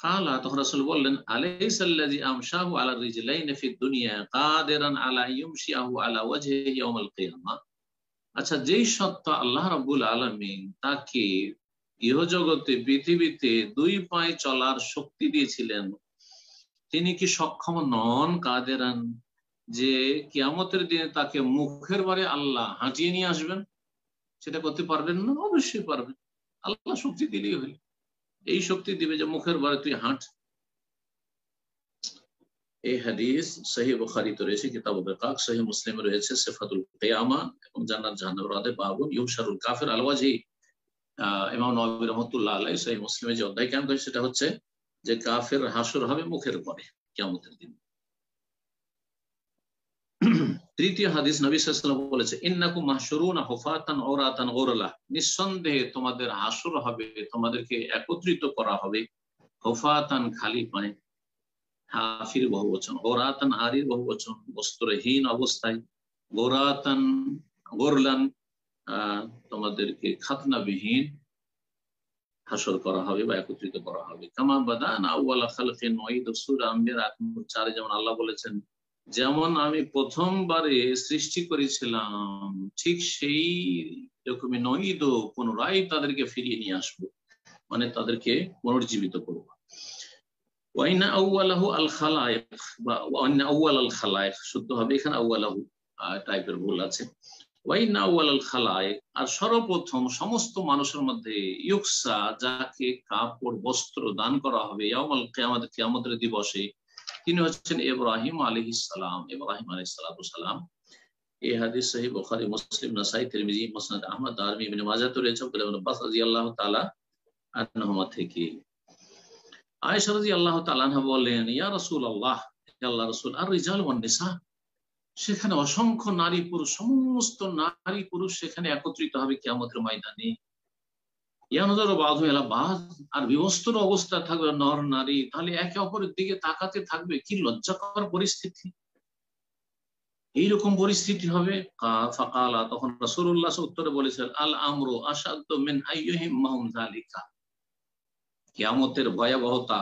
কালা, তখন রাসূল বললেন, আলাইসাল্লাযী আমশাহু আলা রিজলাইনি ফিদ দুনিয়া কাদিরান আলা ইউমশিয়াহু আলা ওয়াজহি ইয়াউমাল কিয়ামা। আচ্ছা, যেই সত্তা আল্লাহ রাব্বুল আলামিন তাকে ইহজগতে পৃথিবীতে দুই পায়ে চলার শক্তি দিয়েছিলেন, তিনি কি সক্ষম নন কাদেরান যে কিয়ামতের দিনে তাকে মুখের ভরে আল্লাহ হাঁটিয়ে নিয়ে আসবেন? সেটা করতে পারবেন না? অবশ্যই পারবেন, আল্লাহ শক্তি দিলেই হইল। এই শক্তি দিবে যে মুখের ভরে তুই হাঁট। এই হাদিস সহিহ বুখারীতে রয়েছে, কিতাবুল রিকাক, সহিহ মুসলিমে রয়েছে সিফাতুল কিয়ামা এবং জান্নাত জাহান্নামের আদে বাবুন ইউশারুল কাফির আলা ওয়াজহি। ইমাম নববী রাহমাতুল্লাহ আলাইহি সহিহ মুসলিমে যে অধ্যায় কায়েম করেছে সেটা হচ্ছে যে কাফের হাসর হবে মুখের ভরে কিয়ামতের দিন। তৃতীয় হাদিস, নবী সাল্লাল্লাহু আলাইহি ওয়াসাল্লাম বলেছে, ইন্নাকুম মাহশুরুনা হুফাতান উরাতান গুরলা, নিঃসন্দেহে তোমাদের হাসর হবে, তোমাদেরকে একত্রিত করা হবে, হুফাতান খালি পায়ে, হাফির বহুবচন, গোরাতান আরির বহুবচন, বস্ত্রহীন অবস্থায়, গোরাতান গোরলান তোমাদেরকে খাতনাবিহীন হাসর করা হবে বা একত্রিত করা হবে। কামা বাদানা আউয়ালা খালকিন নুঈদু, সূরা আম্বিয়া 4 যেমন আল্লাহ বলেছেন, যেমন আমি প্রথমবারে সৃষ্টি করেছিলাম ঠিক সেই রকমই নুঈদু, পুনরায় তাদেরকে ফিরিয়ে নিয়ে আসবো, মানে তাদেরকে পুনর্জীবিত করব। ওয়াইনা আউয়ালাহু আল খালায়েক বা ওয়াইনা আউয়াল আল খালায়েক শুদ্ধ হবে, এখানে আউয়ালাহু টাইপের ভুল আছে। ওয়াইনা আউয়াল আল খালায়েক, আর সর্বপ্রথম সমস্ত মানুষের মধ্যে, ইউকসা, যাকে কাপড় বস্ত্র দান করা হবে, ইয়াউমাল কিয়ামত, কিয়ামতের দিবসে, তিনি হচ্ছেন ইব্রাহিম আলাইহিস সালাম, ইব্রাহিম আলাইহিস সালাতু সালাম। এই হাদিস সহিহ বুখারী, মুসলিম, নাসাই, তিরমিজি, মুসনাদ আহমদ, দারমি, ইবনে মাজাহ রয়েছে ইবনে আব্বাস রাদিয়াল্লাহু তাআলা আনহুমা থেকে। আয়েশা রাদিয়াল্লাহু তাআলা আনহা বলেন, ইয়া রাসূলুল্লাহ, হে আল্লাহর রাসূল, আর রিজাল ওয়ান নিসা, সেখানে অসংখ্য নারী পুরুষ, সমস্ত নারী পুরুষ সেখানে একত্রিত হবে কিয়ামতের ময়দানে। ইয়ানজুরু বাযুহুম ইলা বায, আর বিবস্ত্র অবস্থা থাকবে নর নারী, তাহলে একে অপরের দিকে তাকাতে থাকবে, কি লজ্জাকর পরিস্থিতি, এইরকম পরিস্থিতি হবে। ফাকালা, তখন রাসূলুল্লাহ উত্তরে বলেছেন, আল আমরু আশাদ্দু মিন আইয়িহিম যালিকা, কিয়ামতের ভয়াবহতা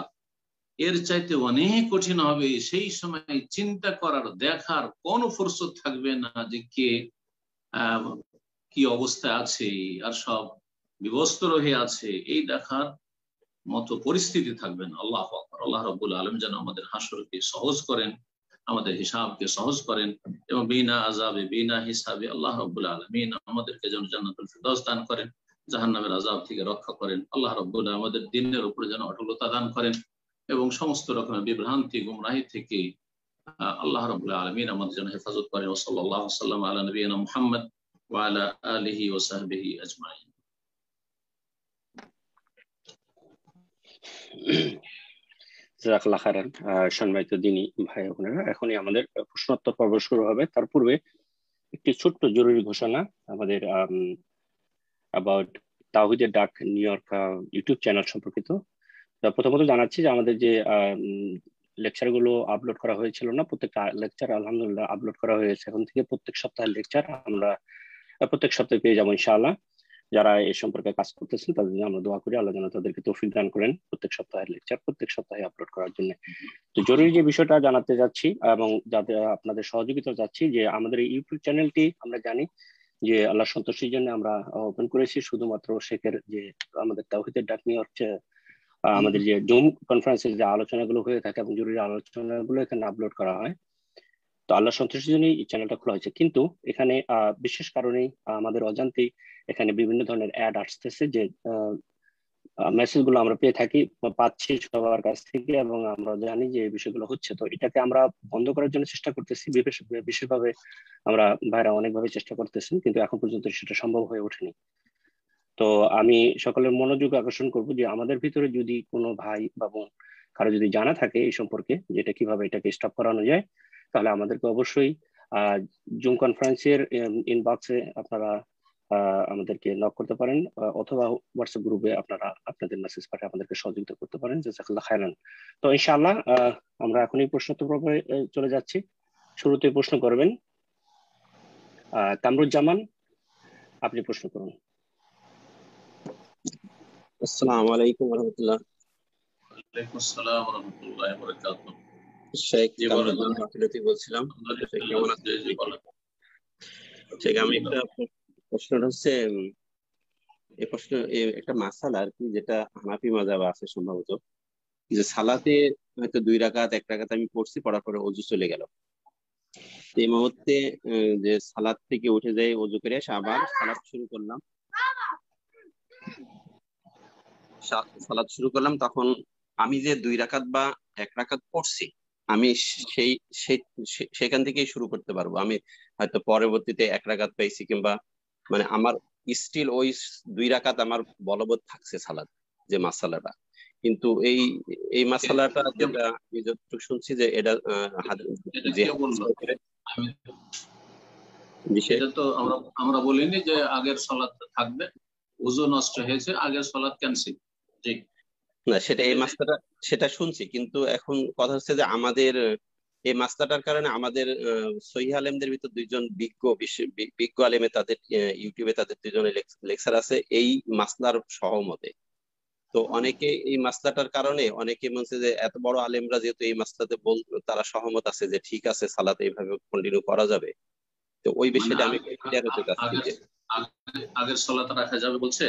এর চাইতে অনেক কঠিন হবে। সেই সময় চিন্তা করার, দেখার কোন ফুরসত থাকবে না যে কে কি অবস্থায় আছে, আর সব বিবস্ত্র হয়ে আছে, এই দেখার মতো পরিস্থিতি থাকবে না। আল্লাহু আকবার। আল্লাহ রাব্বুল আলামিন যেন আমাদের হাসরকে সহজ করেন, আমাদের হিসাবকে সহজ করেন, এবং বিনা আযাবে, বিনা হিসাবে আল্লাহ রাব্বুল আলামিন আমাদেরকে যেন জান্নাতুল ফিরদাউস দান করেন, জাহান্নামের আযাব থেকে রক্ষা করেন। আল্লাহ রাব্বুল আলামিন আমাদের দ্বীনের উপরে যেন অটলতা দান করেন এবং সমস্ত রকমের বিভ্রান্তি, গুমরাহি থেকে আল্লাহ রাব্বুল আলামিন আমাদের যেন হেফাজত করেন। সাল্লাল্লাহু আলাইহি ওয়াসাল্লাম আলা নবিয়িনা মুহাম্মদ ওয়া আলা আলিহি ওয়া সাহবিহি আজমাইন। জাযাকাল্লাহু খাইরান। সম্মানিত দিনী ভাই বোনেরা, এখনই আমাদের প্রশ্নোত্তর পর্ব শুরু হবে। তার পূর্বে একটি ছোট্ট জরুরি ঘোষণা আমাদের অ্যাবাউট তাওহীদের ডাক নিউ ইয়র্ক ইউটিউব চ্যানেল সম্পর্কিত। প্রথমত জানাচ্ছি যে আমাদের যে লেকচার গুলো আপলোড করা হয়েছিল না, প্রত্যেকটা লেকচার আলহামদুলিল্লাহ আপলোড করা হয়েছে। এখন থেকে প্রত্যেক সপ্তাহের লেকচার আমরা প্রত্যেক সপ্তাহে পেয়ে যাবো ইনশাআল্লাহ। যারা এই সম্পর্কে কাজ করতেছেন তাদের জন্য আমরা দোয়া করি, আল্লাহ যেন তাদেরকে তৌফিক দান করেন প্রত্যেক সপ্তাহের লেকচার প্রত্যেক সপ্তাহে আপলোড করার জন্য। তো জরুরি যে বিষয়টা জানাতে যাচ্ছি এবং যাতে আপনাদের সহযোগিতা চাচ্ছি, যে আমাদের এই ইউটিউব চ্যানেলটি আমরা জানি যে আল্লাহ সন্তুষ্টির জন্য আমরা ওপেন করেছি, শুধুমাত্র শেখের যে আমাদের তাওহীদের ডাক নিয়ে হচ্ছে আমাদের যে জুম কনফারেন্সের যে আলোচনাগুলো হয়ে থাকে এবং জরুরি আলোচনাগুলো এখানে আপলোড করা হয়। তো আল্লাহ সন্তুষ্টির জন্যই এই চ্যানেলটা খোলা হয়েছে, কিন্তু এখানে বিশেষ কারণে আমাদের অজান্তেই এখানে বিভিন্ন ধরনের অ্যাড আসতেছে, যে মেসেজ গুলো আমরা পেয়ে থাকি, পাচ্ছি সবার কাছ থেকে, এবং আমরা জানি যে এই বিষয়গুলো হচ্ছে। তো এটাকে আমরা বন্ধ করার জন্য চেষ্টা করতেছি, বিশেষভাবে আমরা ভাইরা অনেকভাবে চেষ্টা করতেছেন, কিন্তু এখন পর্যন্ত সেটা সম্ভব হয়ে ওঠেনি। তো আমি সকলের মনোযোগ আকর্ষণ করব যে আমাদের ভিতরে যদি কোনো ভাই বা বোন কারো যদি জানা থাকে এই সম্পর্কে, যেটা কিভাবে এটাকে স্টপ করানো যায়, তাহলে আমাদেরকে অবশ্যই জুম কনফারেন্সের ইনবক্সে আপনারা আমাদেরকে নক করতে পারেন, অথবা হোয়াটসঅ্যাপ গ্রুপে আপনারা আপনাদের মেসেজ পাঠিয়ে আমাদেরকে সহযোগিতা করতে পারেন। জাযাকাল্লাহ খায়রান। তো ইনশাআল্লাহ আমরা এখন এই প্রশ্নোত্তর পর্বে চলে যাচ্ছি। শুরুতে প্রশ্ন করবেন কামরুজ্জামান, আপনি প্রশ্ন করুন। আসসালামু আলাইকুম ওয়া রাহমাতুল্লাহ। ওয়ালাইকুম আসসালাম ওয়া রাহমাতুল্লাহি ওয়া বারাকাতুহু। শেখ কামরুজ্জামান বাকিলতি বলছিলাম। কেমন আছেন? শেখ, আমি একটা প্রশ্নটা হচ্ছে, এই প্রশ্ন একটা মাসালা আর কি, যেটা হানাফি মাযহাবে আছে সম্ভবত, যে সালাতে হয়তো 2 রাকাত 1 রাকাত আমি পড়ছি, পড়ার পরে ওযু চলে গেল। এই মুহূর্তে যে সালাত থেকে উঠে যাই, ওযু করে আবার সালাত শুরু করলাম, তখন আমি যে 2 রাকাত বা 1 রাকাত পড়ছি, আমি সেখান থেকেই শুরু করতে পারবো? আমি হয়তো পরবর্তীতে 1 রাকাত পাইছি, কিংবা মানে আমার স্টিল ওই 2 রাকাত আমার বলবৎ থাকছে সালাত, যে মাসালাটা। কিন্তু এই মাসালাটা যেটা আমি যতটুকু শুনছি যে এটা সেটা তো আমরা বলিনি যে আগের সালাত থাকবে, ওযু নষ্ট হয়েছে, আগের সালাত ক্যান্সেল। জি না, সেটা এই মাসলাটা সেটা শুনছি, কিন্তু এখন কথা হচ্ছে যে আমাদের এই মাসলাটার কারণে আমাদের সহিহ আলেমদের ভিতর 2জন বিজ্ঞ আলেমে, তাদের ইউটিউবে তাদের 2জনের লেকচার আছে এই মাসলার সহমতে। তো অনেকে এই মাসলাটার কারণে অনেকে বলছে যে এত বড় আলেমরা যেহেতু এই মাসলাতে তারা সহমত আছে যে ঠিক আছে, সালাত এইভাবে কন্টিনিউ করা যাবে। তো ওই বিষয়টা আমি ক্লিয়ার হতে চাচ্ছি। আগের সালাত রাখা যাবে বলছে?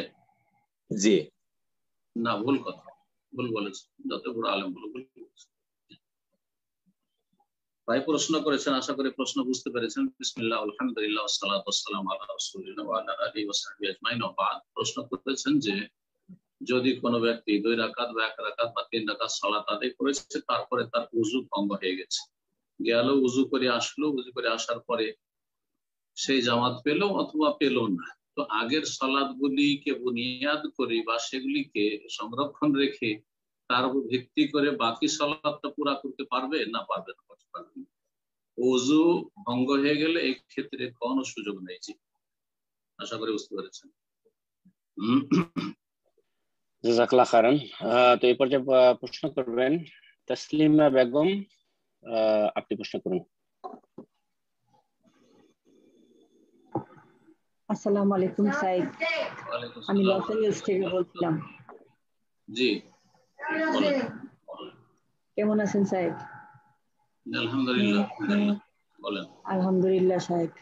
জি না, ভুল কথা, ভুল বলেছে, যত বড় আলেম গুলো ভুল বলেছে। ভাই প্রশ্ন করেছেন, আশা করি প্রশ্ন বুঝতে পেরেছেন। বিসমিল্লাহ, আলহামদুলিল্লাহ, ওয়াসসালাতু ওয়াসসালামু আলা রাসূলিল্লাহ ওয়া আলা আলিহি ওয়া সাহবিহি আজমাইন। প্রশ্ন করেছেন যে যদি কোনো ব্যক্তি 2 রাকাত বা 1 রাকাত বা 3 রাকাত সালাত আদায় করেছে, তারপরে তার ওযু ভঙ্গ হয়ে গেছে, গেল ওযু করে আসলো, ওযু করে আসার পরে সেই জামাত পেল অথবা পেল না, তো আগের সালাতগুলিকে বুনিয়াদ করে বা সেগুলিকে সংরক্ষণ রেখে তার উপর ভিত্তি করে বাকি সালাতটা পুরা করতে পারবে না পারবে না? ওযু ভঙ্গ হয়ে গেলে এই ক্ষেত্রে কোনো সুযোগ নেই। জি, আশা করি বুঝতে পেরেছেন। জাযাকাল্লাহ খায়রান। তো এই পর্যায়ে প্রশ্ন করবেন তাসলিমা বেগম, আপনি প্রশ্ন করুন। আসসালামু আলাইকুম সাইদ, আমি লস এঞ্জেলস থেকে বলছিলাম। জি, কেমন আছেন সাইদ? আলহামদুলিল্লাহ। বলেন। আলহামদুলিল্লাহ সাইদ,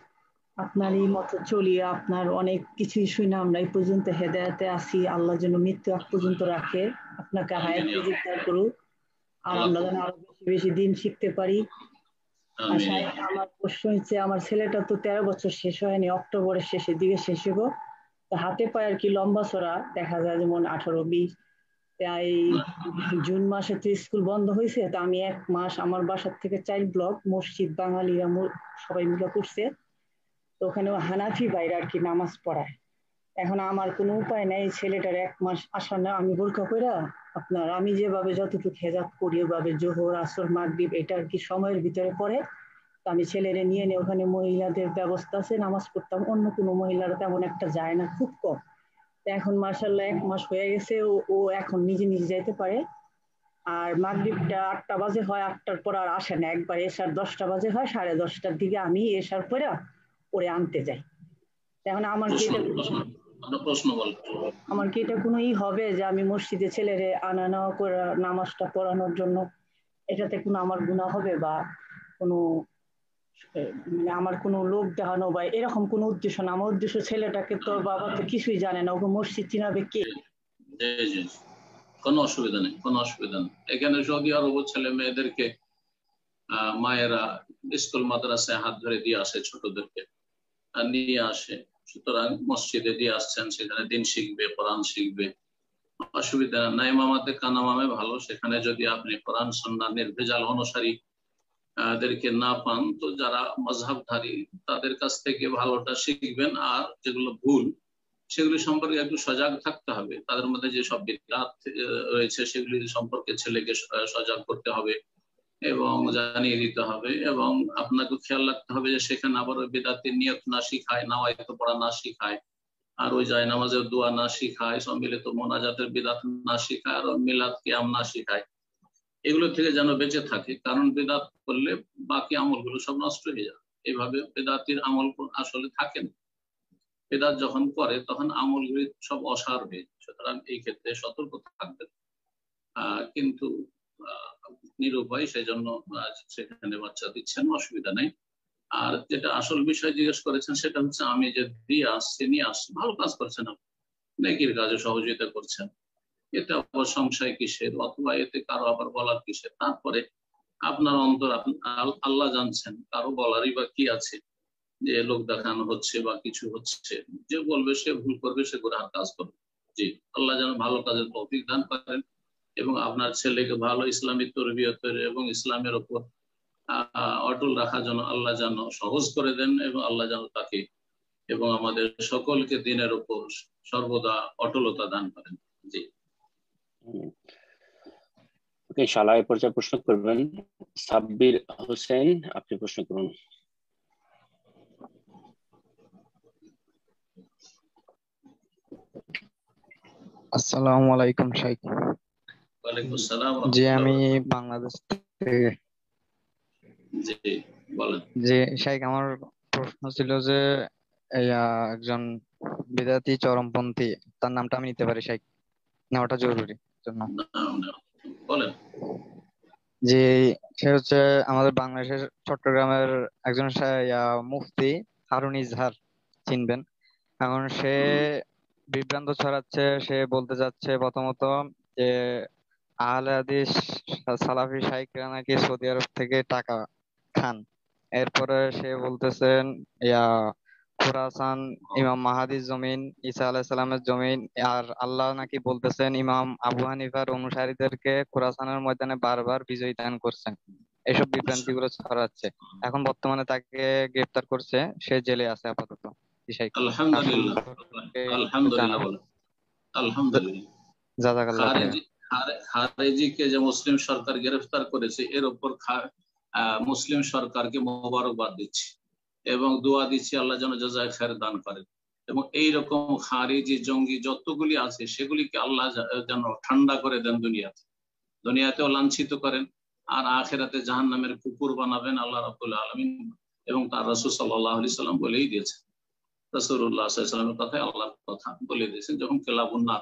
আপনারই মতো চলিয়ে আপনার অনেক কিছুই শুনে আমরা এই পর্যন্ত হেদায়েতে আছি। আল্লাহ যেন মৃত্যু আগ পর্যন্ত রাখে, আপনাকে হায়াত রিজিক করুক, আর আমরা যেন আরো বেশি বেশি দিন শিখতে পারি। আর সাইদ, আমার প্রশ্ন হচ্ছে, আমার ছেলেটা তো 13 বছর শেষ হয়নি, অক্টোবরের শেষের দিকে শেষ হবো। তো হাতে পায়ে আর কি লম্বা চড়া দেখা যায়, যেমন 18-20। তাই জুন মাসে তো স্কুল বন্ধ হয়েছে, তো আমি 1 মাস আমার বাসার থেকে চাইল্ড ব্লক মসজিদ বাঙালিরা সবাই মিলে করছে, তো ওখানে হানাফি ভাইরা আর কি নামাজ পড়ায়। এখন আমার কোনো উপায় নাই, ছেলেটার 1 মাস আসা না, আমি বোরকা কইরা আপনার আমি যেভাবে যতটুকু হেজাব করি ওইভাবে জোহর আসর মাগরিব এটা আর কি সময়ের ভিতরে পড়ে। তো আমি ছেলেরে নিয়ে ওখানে মহিলাদের ব্যবস্থা আছে, নামাজ পড়তাম, অন্য কোনো মহিলারা তেমন একটা যায় না, খুব কম। এখন মাশাআল্লাহ 1 মাস হয়ে গেছে, ও এখন নিজে নিজে যাইতে পারে। আর মাগরিবটা 8টা বাজে হয়, 8টার পর আর আসে না, একবার এশার 10টা বাজে হয়, 10:30টার দিকে আমি এশার পরে ওরে আনতে যাই। এখন আমার কি এটা কোনো হবে যে আমি মসজিদে ছেলেরে আনা নেওয়া করে নামাজটা পড়ানোর জন্য, এটাতে কোনো আমার গুনাহ হবে বা কোনো মানে আমার কোনো লোক দেখানো বা এরকম কোনো উদ্দেশ্য না। আমার উদ্দেশ্য ছেলেটাকে, তোর বাবা তো কিছুই জানে না, ওকে মসজিদ চিনাবে কে? কোনো অসুবিধা নেই, কোনো অসুবিধা নেই। এখানে সৌদি আরব ছেলে মেয়েদেরকে মায়েরা স্কুল মাদ্রাসায় হাত ধরে দিয়ে আসে, ছোটদেরকে নিয়ে আসে, সুতরাং মসজিদে দিয়ে আসছেন, সেখানে দিন শিখবে, কোরআন শিখবে, অসুবিধা নাই। মামাতে কানামামে ভালো, সেখানে যদি আপনি কোরআন সুন্নাহ নির্ভেজাল অনুসারী দেরকে না পান, তো যারা মাযহাবধারী তাদের কাছ থেকে ভালোটা শিখবেন, আর যেগুলো ভুল সেগুলি সম্পর্কে একটু সজাগ থাকতে হবে। তাদের মধ্যে যে সব বিদআত রয়েছে সেগুলি সম্পর্কে ছেলেকে সজাগ করতে হবে এবং জানিয়ে দিতে হবে। এবং আপনাকে খেয়াল রাখতে হবে যে সেখানে আবার ওই বিদআতের নিয়ত না শিখায়, নাওয়াইত পড়া না শিখায়, আর ওই যায় নামাজের দোয়া না শিখায়, সম্মিলিত মোনাজাতের বিদআত না শিখায়, আর মিলাদ কিয়াম না শিখায়। এগুলো থেকে যেন বেঁচে থাকে, কারণ বিদআত করলে বাকি আমলগুলো সব নষ্ট হয়ে যায়। এইভাবে বিদআতের আমল আসলে থাকে না। বিদআত যখন করে তখন আমলগুলি সব অসার হয়ে যায়। সুতরাং এই ক্ষেত্রে সতর্ক থাকবেন। কিন্তু নিরুপায়, সেই জন্য সেখানে বাচ্চা দিচ্ছেন, অসুবিধা নেই। আর যেটা আসল বিষয় জিজ্ঞেস করেছেন সেটা হচ্ছে, আমি যে দিয়ে আসছি নিয়ে আসছি, ভালো কাজ করছেন, আপনি নেকির কাজে সহযোগিতা করছেন, এতে আবার সংশয় কিসের, অথবা এতে কারো আবার বলার কিসের? তারপরে আপনার অন্তর আল্লাহ জানছেন, কারো বলারই বা কি আছে, যে লোক দেখানো হচ্ছে বা কিছু হচ্ছে। যে বলবে সে ভুল করবে, সে গুনাহের কাজ করবে। জি, আল্লাহ যেন ভালো কাজের তৌফিক দান করেন এবং আপনার ছেলেকে ভালো ইসলামী তরবিয়তের এবং ইসলামের উপর অটল রাখার জন্য আল্লাহ যেন সহজ করে দেন, এবং আল্লাহ যেন তাকে এবং আমাদের সকলকে দিনের উপর সর্বদা অটলতা দান করেন। জি, ইনশাআল্লাহ এই পর্যায়ে প্রশ্ন করবেন সাব্বির হোসেন, আপনি প্রশ্ন করুন। আসসালামু আলাইকুম শাইখ। ওয়ালাইকুম আসসালাম। জি, আমি বাংলাদেশ থেকে। জি বলেন। জি শাইখ, আমার প্রশ্ন ছিল যে একজন বিদাতি চরমপন্থী, তার নামটা আমি নিতে পারি শাইখ? নেওয়াটা জরুরি জন্য। বলেন। যে সে হচ্ছে আমাদের বাংলাদেশের চট্টগ্রামের একজন মুফতি হারুন ইজহার, চিনবেন। এখন সে বিভ্রান্ত ছড়াচ্ছে। সে বলতে যাচ্ছে প্রথমত যে আহলে হাদিস সালাফি শাইখরা নাকি সৌদি আরব থেকে টাকা খান। এরপরে সে বলতেছেন খোরাসান ইমাম মাহাদির জমিন, ঈসা আলাইহিস সালামের জমিন, আর আল্লাহ নাকি বলতেছেন ইমাম আবু হানিফার অনুসারীদেরকে খোরাসানের ময়দানে বারবার বিজয় দান করছেন। এসব বিভ্রান্তি গুলো ছড়াচ্ছে। এখন বর্তমানে তাকে গ্রেফতার করছে, সে জেলে আছে আপাতত। আলহামদুলিল্লাহ, আলহামদুলিল্লাহ, আলহামদুলিল্লাহ। জাযাকাল্লাহ খাইর। খারেজিকে যে মুসলিম সরকার গ্রেফতার করেছে, এর উপর মুসলিম সরকারকে মোবারকবাদ দিচ্ছি এবং দোয়া দিচ্ছি আল্লাহ যেন জাযায়ে খায়ের দান করেন। এবং এইরকম খারেজি জঙ্গি যতগুলি আছে সেগুলিকে আল্লাহ যেন ঠান্ডা করে দেন, দুনিয়াতেও লাঞ্ছিত করেন, আর আখিরাতে জাহান্নামের কুকুর বানাবেন আল্লাহ রাব্বুল আলামিন। এবং তার রাসূল সাল্লাল্লাহু আলাইহি সাল্লাম বলেই দিয়েছেন, রাসূলুল্লাহ সাল্লাল্লাহু আলাইহি সাল্লামের কথা আল্লাহর কথা বলে দিয়েছেন, যখন কেলাবুন নার,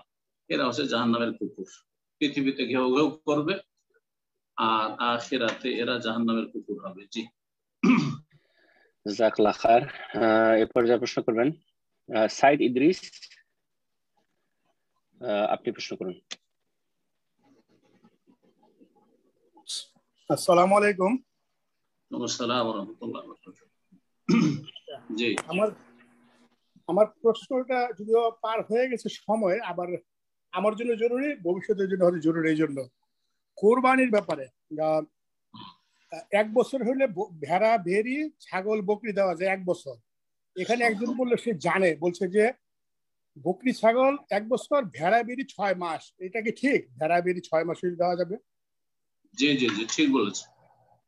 এরা হচ্ছে জাহান্নামের কুকুর। পৃথিবীতে ঘেউ ঘেউ করবে আর আখিরাতে এরা জাহান্নামের কুকুর হবে। জি, জাযাকাল্লাহ খায়ের। এই পর্যায়ে প্রশ্ন করবেন সাইদ ইদ্রিস, আপনি প্রশ্ন করুন। আসসালামু আলাইকুম। আসসালাম ওয়া রাহমাতুল্লাহি ওয়া বারাকাতুহু। জি, আমার প্রশ্নটা যদিও পার হয়ে গেছে সময়, আবার আমার জন্য জরুরি, ভবিষ্যতের জন্য হয়তো জরুরি। এই জন্য কোরবানির ব্যাপারে 1 বছর হলে ভেড়া, ভেড়ি, ছাগল, বকরি দেওয়া যায় 1 বছর। এখানে একজন বললো সে জানে, বলছে যে বকরি ছাগল 1 বছর, ভেড়া বেড়ি 6 মাস। এটা কি ঠিক? ভেড়া বেড়ি 6 মাস দেওয়া যাবে? জি জি জি, ঠিক বলেছেন।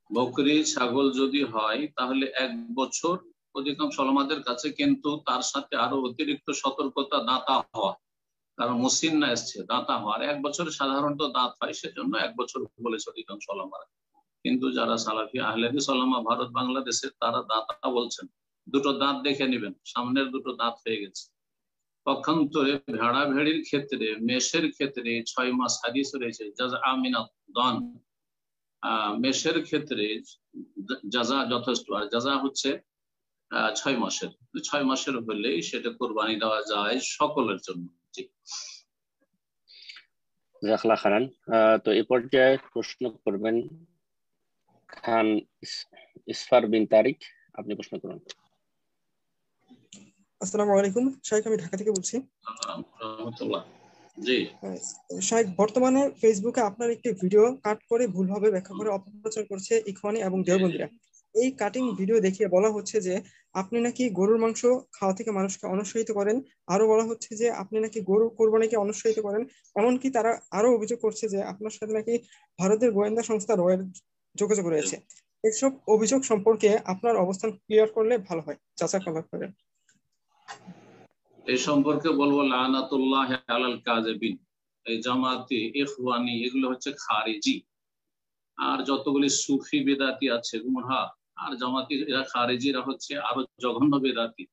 বকরি ছাগল যদি হয় তাহলে 1 বছর অধিকাংশ ওলামাদের কাছে, কিন্তু তার সাথে আরো অতিরিক্ত সতর্কতা দাঁতা হওয়া, কারণ মুসিন্না এসছে, দাঁতা হওয়ার 1 বছরে সাধারণত দাঁত হয়, সেজন্য 1 বছর বলেছে অধিকাংশ ওলামারা। কিন্তু যারা সালাফি আহলে হাদিস ওলামা ভারত বাংলাদেশের, তারা দাঁতা বলছেন। 2টো দাঁত দেখে নেবেন, সামনের 2টো দাঁত হয়ে গেছে। পক্ষান্তরে ভেড়া ভেড়ির ক্ষেত্রে, মেষের ক্ষেত্রে 6 মাস হাদিস রয়েছে, জাযআ মিনাদ দান, মেষের ক্ষেত্রে জাযা যথেষ্ট, আর জাযা হচ্ছে 6 মাসের। 6 মাসের হলেই সেটা কোরবানি দেওয়া যায় সকলের জন্য। জাযাকাল্লাহ খাইরান। তো এই পর্যায়ে প্রশ্ন করবেন খান ইসফার বিন তারিক, আপনি প্রশ্ন করুন। আসসালামু আলাইকুম শাইখ, আমি ঢাকা থেকে বলছি। জি শাইখ, বর্তমানে ফেসবুকে আপনার একটি ভিডিও কাট করে ভুলভাবে ব্যাখ্যা করে অপপ্রচার করছে ইখওয়ানি এবং দেওবন্দীরা। এই কাটিং ভিডিও দেখিয়ে বলা হচ্ছে যে আপনি নাকি গরুর মাংস খাওয়া থেকে মানুষকে অনুৎসাহিত করেন, আরো বলা হচ্ছে যে আপনি নাকি গরু কোরবানিকে অনুৎসাহিত করেন। এমনকি তারা আরো অভিযোগ করছে যে আপনার সাথে নাকি ভারতের গোয়েন্দা সংস্থা রয়ের যোগাযোগ রয়েছে। এসব অভিযোগ সম্পর্কে আপনার অবস্থান ক্লিয়ার করলে ভালো হয়। জাযাকাল্লাহ খাইরান। এই সম্পর্কে বলবো লানাতুল্লাহ আলাল কাযিবিন। এই জামাতি, ইখওয়ানি এগুলো হচ্ছে খারিজি, আর যতগুলি সুফি বেদাতি আছে গুমরাহ, আর জামাতি এরা খারিজিরা হচ্ছে আরো জঘন্য বেদাতি।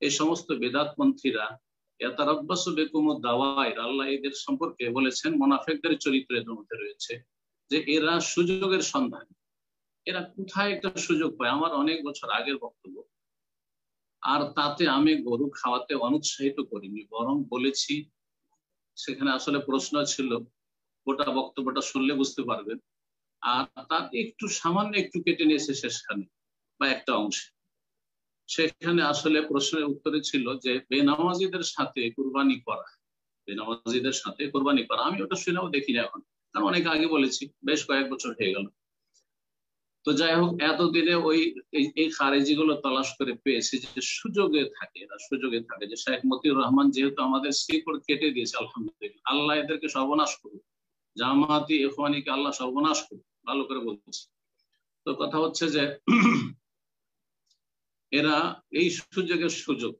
এই সমস্ত বেদাতপন্থীরা ইয়াতারাব্বাসু বিকুমুদ দাওয়াইর, আল্লাহ এদের সম্পর্কে বলেছেন মুনাফিকদের চরিত্রের মধ্যে রয়েছে যে এরা সুযোগের সন্ধান। এরা কোথায় একটা সুযোগ পায়, আমার অনেক বছর আগের বক্তব্য, আর তাতে আমি গরু খাওয়াতে অনুৎসাহিত করিনি, বরং বলেছি, সেখানে আসলে প্রশ্ন ছিল, গোটা বক্তব্যটা শুনলে বুঝতে পারবেন, আর তার একটু সামান্য একটু কেটে নিয়েছে শেষখানে বা একটা অংশে। সেখানে আসলে প্রশ্নের উত্তরে ছিল যে বেনামাজিদের সাথে কুরবানি করা, বেনামাজিদের সাথে কুরবানি করা। আমি ওটা শুনেও দেখি না এখন, কারণ অনেক আগে বলেছি, বেশ কয়েক বছর হয়ে গেল। তো যাই হোক, এতদিনে ওই এই খারেজি গুলো তালাশ করে পেয়েছি যে সুযোগে থাকে, এরা সুযোগে থাকে। যে শেখ মতিউর রহমান যেহেতু আমাদের শিকড় কেটে দিয়েছে, আলহামদুলিল্লাহ, আল্লাহ এদেরকে সর্বনাশ করুক, জামাতি ইখওয়ানিকে আল্লাহ সর্বনাশ করুক, ভালো করে বলছি। তো কথা হচ্ছে যে এরা এই সুযোগের সুযোগ,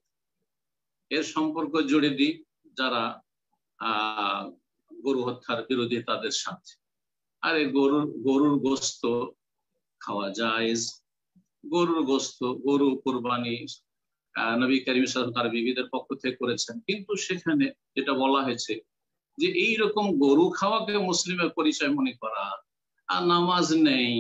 এর সম্পর্ক জুড়ে দিই যারা গরু হত্যার বিরোধী তাদের সাথে। আরে গরুর গোস্ত খাওয়া জায়েজ, গরুর গোস্ত, গরু কুরবানি নবী করিম সাল্লাল্লাহু আলাইহি ওয়াসাল্লাম তার বিবিদের পক্ষ থেকে করেছেন, কিন্তু সেখানে যেটা বলা হয়েছে যে এইরকম গরু খাওয়াকে মুসলিমের পরিচয় মনে করা, আর নামাজ নেই,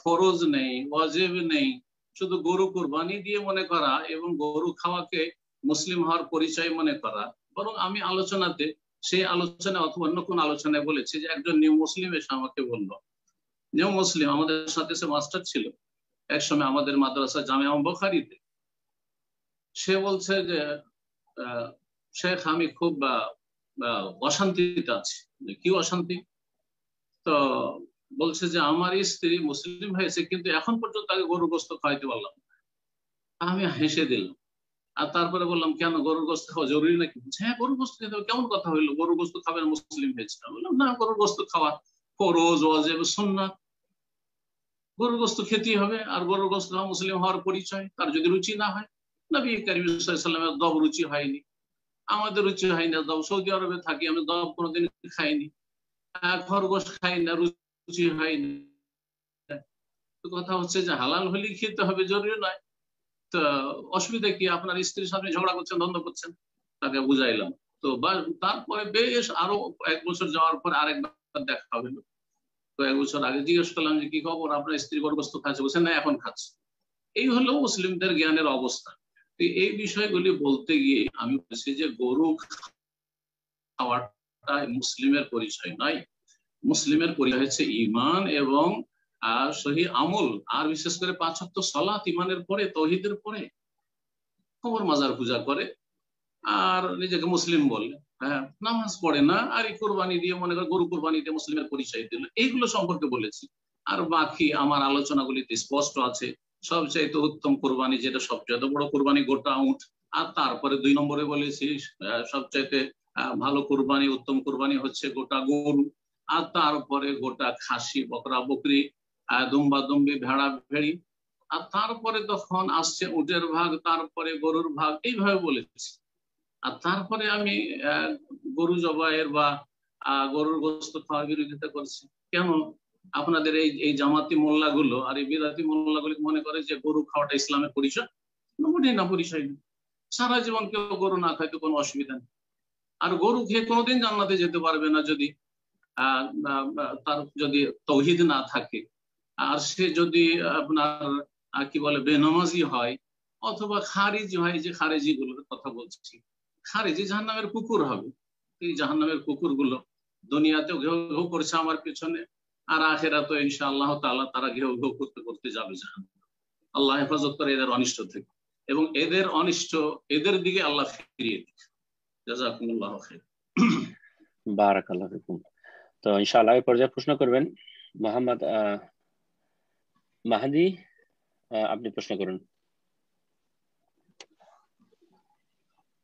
ফরজ নেই, ওয়াজিব নেই, শুধু গরু কুরবানি দিয়ে মনে করা এবং গরু খাওয়াকে মুসলিম হওয়ার পরিচয় মনে করা। বরং আমি আলোচনাতে, সেই আলোচনা অথবা অন্য কোন আলোচনায় বলেছি যে একজন নিউ মুসলিম এসে আমাকে বললো, নিউ মুসলিম আমাদের সাথে সে মাস্টার ছিল একসময় আমাদের মাদ্রাসা জামিয়া বুখারীতে। সে বলছে যে শেখ, আমি খুব অশান্তিতে আছি। কি অশান্তি? তো বলছে যে আমার স্ত্রী মুসলিম হয়েছে, কিন্তু এখন পর্যন্ত তাকে গরুর গোস্ত খাওয়াইতে পারলাম না। আমি হেসে দিলাম, আর তারপরে বললাম, কেন গরুর গোস্ত খাওয়া জরুরি নাকি? হ্যাঁ, গরুর গোস্ত খেতে হবে। কেমন কথা হইলো, গরুর গোস্ত খাবেন মুসলিম হয়েছে? বললাম না, গরুর গোস্ত খাওয়া ফরজ, ওয়াজিব, সুন্নাত, গরুর গোস্ত খেতেই হবে। আর গরুর গোস্ত খাওয়া মুসলিম হওয়ার পরিচয়। তার যদি রুচি না হয়, নবী করিম সাল্লাল্লাহু আলাইহি ওয়াসাল্লামের দব রুচি হয়নি, আমাদের রুচি হয় না দব। সৌদি আরবে থাকি, আমি দব কোনোদিন খাইনি, খরগোশ খাই না, রুচি হয়নি। তো কথা হচ্ছে যে হালাল হলেই খেতে হবে, জরুরি নয়। তো অসুবিধা কি? আপনার স্ত্রীর সাথে ঝগড়া করছেন, দ্বন্দ্ব করছেন, তাকে বুঝাইলাম। তো তারপরে বেশ আরো 1 বছর যাওয়ার পর আরেকবার দেখা হলো। তো 1 বছর আগে জিজ্ঞেস করলাম যে কি খবর, আপনার স্ত্রী গরুর গোস্ত খাচ্ছে? বলছেন না, এখন খাচ্ছে। এই হলো মুসলিমদের জ্ঞানের অবস্থা। এই বিষয়গুলি বলতে গিয়ে আমি বলছি যে গরু খাওয়াটা মুসলিমের পরিচয় নয়। মুসলিমের পরিচয় হচ্ছে ঈমান এবং সহি আমল, আর বিশেষ করে 5 ওয়াক্ত সালাত ঈমানের পরে, তাওহীদের পরে। কবর মাজার পূজা করে আর নিজেকে মুসলিম বলে, নামাজ পড়ে না, আর এই কোরবানি দিয়ে মনে করে গরু কোরবানি দিয়ে মুসলিমের পরিচয় দিল। এইগুলো সম্পর্কে বলেছি। আর বাকি আমার আলোচনাগুলিতে স্পষ্ট আছে, সবচাইতে উত্তম কোরবানি যেটা, সবচাইতে বড় কোরবানি গোটা উট। আর তারপরে 2 নম্বরে বলেছি সবচাইতে ভালো কোরবানি, উত্তম কোরবানি হচ্ছে গোটা গরু। আর তারপরে গোটা খাসি, বকরা বকরি, দুম্বা দুম্বি, ভেড়া ভেড়ি। আর তারপরে তখন আসছে উটের ভাগ, তারপরে গরুর ভাগ, এইভাবে বলেছি। আর তারপরে আমি গরু জবাইয়ের বা গরুর গোস্ত খাওয়ার বিরোধিতা করছি। কেন? আপনাদের এই জামাতি মোল্লাগুলো আর এই বিদাতি মোল্লাগুলো মনে করে যে গরু খাওয়াটা ইসলামের পরিচয়। মোটেই না, পরিচয় নেই। সারা জীবন কেউ গরু না খাইতে কোনো অসুবিধা নেই। আর গরু খেয়ে কোনোদিন জান্নাতে যেতে পারবে না যদি তার যদি তৌহিদ না থাকে, আর সে যদি আপনার কি বলে বেনামাজি হয় অথবা খারিজি হয়, যে খারিজি গুলোর কথা বলছি, খারিজি জাহান্নামের কুকুর হবে। এই জাহান্নামের কুকুরগুলো দুনিয়াতেও ঘেউ ঘেউ করছে আমার পিছনে, আর আখিরাতে ইনশাআল্লাহ তাআলা তারা ঘেউ ঘেউ করতে করতে যাবে জাহান্নামে। আল্লাহ হেফাজত করে এদের অনিষ্ট থেকে, এবং এদের অনিষ্ট এদের দিকে আল্লাহ ফিরিয়ে দিক। জাযাকুমুল্লাহু খাইর। বারাকাল্লাহু ফিকুম। তো ইনশাআল্লাহ এই পর্যায়ে প্রশ্ন করবেন মোহাম্মদ মাহাদি, আপনি প্রশ্ন করুন।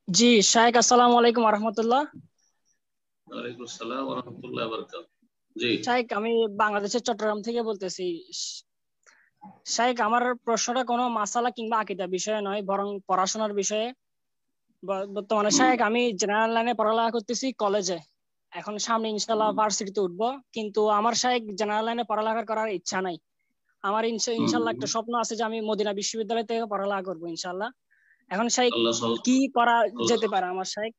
জি শাইখ, আসসালামু আলাইকুম ওয়া রাহমাতুল্লাহ। ওয়ালাইকুম আসসালাম ওয়া রাহমাতুল্লাহি ওয়া বারাকাতুহু। জি শাইখ, আমি বাংলাদেশের চট্টগ্রাম থেকে বলতেছি। শাইখ, আমার প্রশ্নটা কোনো মাসালা কিংবা আকীদা বিষয়ে নয়, বরং পড়াশোনার বিষয়ে। বর্তমানে শাইখ আমি জেনারেল লাইনে পড়ালেখা করতেছি কলেজে। এখন সামনে ইনশাআল্লাহ ভার্সিটিতে উঠবো, কিন্তু আমার শাইখ জেনারেল লাইনে পড়ালেখা করার ইচ্ছা নাই। আমার ইনশাআল্লাহ একটা স্বপ্ন আছে যে আমি মদিনা বিশ্ববিদ্যালয় থেকে পড়ালেখা করবো ইনশাআল্লাহ। এখন শাইখ কি করা যেতে পারে আমার শাইখ?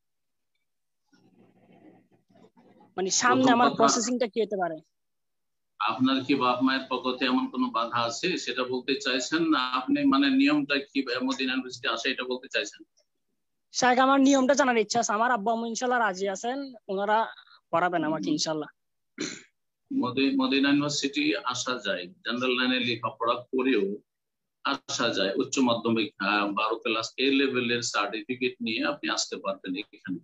মানে সামনে আমার প্রসেসিংটা কি হতে পারে? আপনার কি বাপ মায়ের পক্ষে এমন কোনো বাধা আছে সেটা বলতে চাইছেন, না আপনি মানে নিয়মটা কি মদিনা ইউনিভার্সিটি আসে এটা বলতে চাইছেন? শাইখ আমার নিয়মটা জানার ইচ্ছা আছে। আমার আব্বু আম্মু ইনশাআল্লাহ রাজি আছেন, ওনারা পড়াবেন আমাকে ইনশাআল্লাহ। মদিনা ইউনিভার্সিটি আসা যায়, জেনারেল লাইনে লেখাপড়া করেও আসা যায়। উচ্চ মাধ্যমিক 12 ক্লাস এ লেভেলের সার্টিফিকেট নিয়ে আপনি আসতে পারবেন এখানে,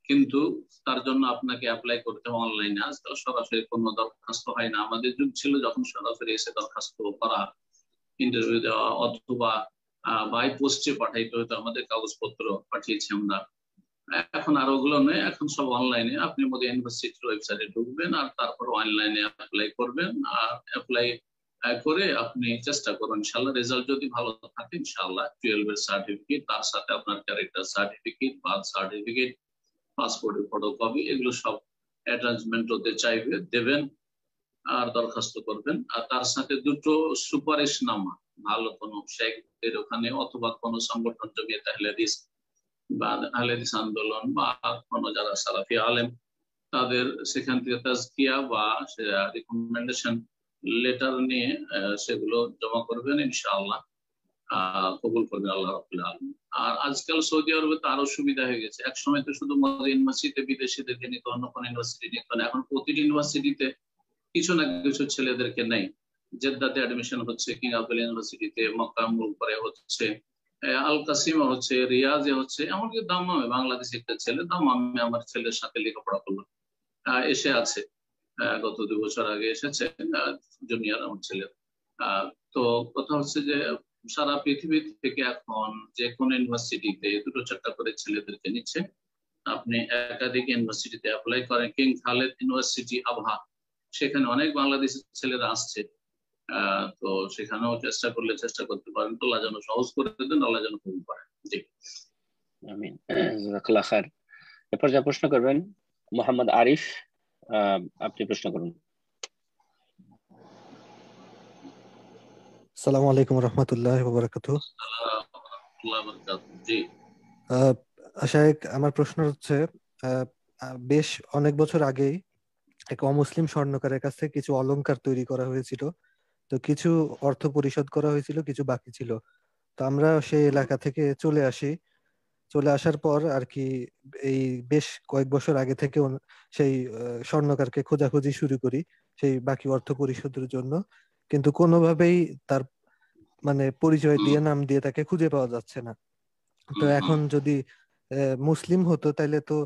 কিন্তু তার জন্য আপনাকে অ্যাপ্লাই করতে হবে অনলাইনে। আজকাল সরাসরি কোনো দরখাস্ত হয় না। আমাদের যুগ ছিল যখন সরাসরি এসে দরখাস্ত করা, ইন্টারভিউ দেওয়া, অথবা বাই পোস্টে পাঠাইতে হতো, আমাদের কাগজপত্র পাঠিয়েছি আমরা। এখন আর ওগুলো নয়, এখন সব অনলাইনে। আপনি মদিনা ইউনিভার্সিটির ওয়েবসাইটে ঢুকবেন আর তারপর অনলাইনে অ্যাপ্লাই করবেন। আর অ্যাপ্লাই করে আপনি চেষ্টা করুন, ইনশাআল্লাহ রেজাল্ট যদি ভালো থাকে ইনশাআল্লাহ 12 এর সার্টিফিকেট, তার সাথে আপনার ক্যারেক্টার সার্টিফিকেট, বার্থ সার্টিফিকেট, পাসপোর্টের ফটোকপি, এগুলো সব অ্যাটাচমেন্ট হতে চাইবে, দেবেন আর দরখাস্ত করবেন। আর তার সাথে দুটো সুপারিশনামা, ভালো কোনো শেখদের ওখানে অথবা কোনো সংগঠন, জমিয়ত আহলে হাদিস বা আহলে হাদিস আন্দোলন বা কোনো যারা সালাফি আলেম, তাদের সেখান থেকে তাজকিয়া বা রিকমেন্ডেশন লেটার নিয়ে সেগুলো জমা করবেন, ইনশাআল্লাহ কবুল করবে আল্লাহ রাব্বুল আলামিন। আর আজকাল সৌদি আরবে তো আরো সুবিধা হয়ে গেছে। এক সময় তো শুধু মদিনা ইউনিভার্সিটিতে বিদেশিদের নিত, অন্য কোনো ইউনিভার্সিটি নিত না। এখন প্রতিটি ইউনিভার্সিটিতে কিছু না কিছু ছেলেদেরকে নেই। জেদ্দাতে অ্যাডমিশন হচ্ছে, কিং আবদুল্লাহ ইউনিভার্সিটিতে, মক্কা মুলপরে হচ্ছে, আল কাসিমে হচ্ছে, রিয়াজে হচ্ছে, এমনকি দাম্মামে বাংলাদেশে একটা ছেলে, দাম্মামে আমার ছেলের সাথে লেখাপড়া করলো, এসে আছে, গত 2 বছর আগে এসেছে, জুনিয়র আমার ছেলের। তো কথা হচ্ছে যে সারা পৃথিবী থেকে এখন যে কোনো ইউনিভার্সিটিতে 2-4টা করে ছেলেদেরকে নিচ্ছে। আপনি একাধিক ইউনিভার্সিটিতে অ্যাপ্লাই করেন। কিং খালেদ ইউনিভার্সিটি আবহা, সেখানে অনেক বাংলাদেশের ছেলেরা আসছে। তো সেখানেও চেষ্টা করতে পারেন। আল্লাহ যেন সহজ করে দেন, আল্লাহ যেন কবুল করেন। জি আমিন, জাযাকাল্লাহ খায়ের। এরপর যা প্রশ্ন করবেন মোহাম্মদ আরিফ, আপনি প্রশ্ন করুন। আসসালামু আলাইকুম ওয়া রাহমাতুল্লাহি ওয়া বারাকাতুহু। জি শাইখ, আমার প্রশ্ন হচ্ছে, বেশ অনেক বছর আগেই এক অমুসলিম স্বর্ণকারের কাছ থেকে কিছু অলংকার তৈরি করা হয়েছিল। তো কিছু অর্থ পরিশোধ করা হয়েছিল, কিছু বাকি ছিল। তো আমরা সেই এলাকা থেকে চলে আসার পর আর কি এই বেশ কয়েক বছর আগে থেকে সেই স্বর্ণকারকে খোঁজাখুঁজি শুরু করি সেই বাকি অর্থ পরিশোধের জন্য, কিন্তু কোনোভাবেই তার মানে পরিচয় দিয়ে, নাম দিয়ে তাকে খুঁজে পাওয়া যাচ্ছে না। তো এখন যদি মুসলিম হতো তাহলে তো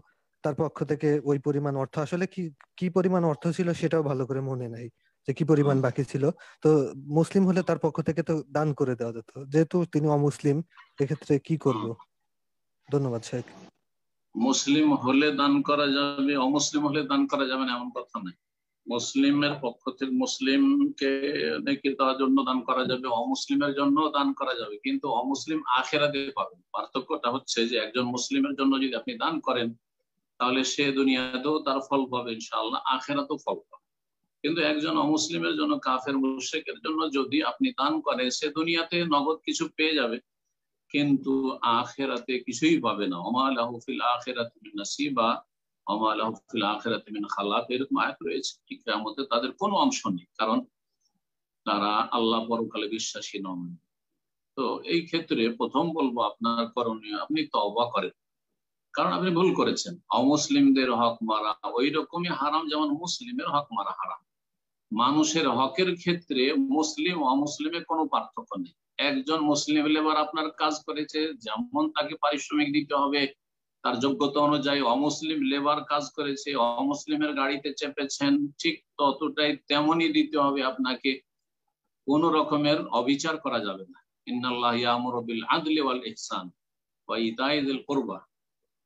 তার পক্ষ থেকে ওই পরিমাণ অর্থ, আসলে কি পরিমাণ অর্থ ছিল সেটাও ভালো করে মনে নাই যে কি পরিমাণ বাকি ছিল। তো মুসলিম হলে তার পক্ষ থেকে তো দান করে দেওয়া যেত, যেহেতু তিনি অমুসলিম, এক্ষেত্রে কি করব? ধন্যবাদ শেখ। মুসলিম হলে দান করা যাবে, অমুসলিম হলে দান করা যাবে না এমন কথা নাই। মুসলিমের পক্ষ থেকে মুসলিমকে নেকি দেওয়ার জন্য দান করা যাবে, অমুসলিমের জন্য দান করা যাবে, কিন্তু অমুসলিম আখিরাতে পাবে। পার্থক্যটা হচ্ছে যে একজন মুসলিমের জন্য যদি আপনি দান করেন তাহলে সে দুনিয়াতেও তার ফল পাবে ইনশাআল্লাহ, আখিরাতেও ফল পাবে। কিন্তু একজন অমুসলিমের জন্য, কাফের মুশরিকের জন্য যদি আপনি দান করেন, সে দুনিয়াতে নগদ কিছু পেয়ে যাবে কিন্তু আখিরাতে কিছুই পাবে না। ওমা লাহু ফিল আখিরাতি মিন নাসিবা, ওমা লাহু ফিল আখিরাতি মিন খালাক, এরকম আয়াত রয়েছে। কিয়ামতে তাদের কোনো অংশ নেই, কারণ তারা আল্লাহ পরকালে বিশ্বাসী নন। তো এই ক্ষেত্রে প্রথম বলবো আপনার করণীয় আপনি তওবা করেন, কারণ আপনি ভুল করেছেন। অমুসলিমদের হক মারা ওই রকমই হারাম যেমন মুসলিমের হক মারা হারাম। মানুষের হকের ক্ষেত্রে মুসলিম অমুসলিমের কোনো পার্থক্য নেই। একজন মুসলিম লেবার আপনার কাজ করেছে, যেমন তাকে পারিশ্রমিক দিতে হবে তার যোগ্যতা অনুযায়ী। অমুসলিম লেবার কাজ করেছে, অমুসলিমের গাড়িতে চেপেছেন, ঠিক ততটাই তেমনই দিতে হবে আপনাকে। কোন রকমের অবিচার করা যাবে না। ইন্নাল্লাহ ইয়ামুরু বিল আদলি ওয়াল ইহসান ওয়া ইতাই যিল কুরবা।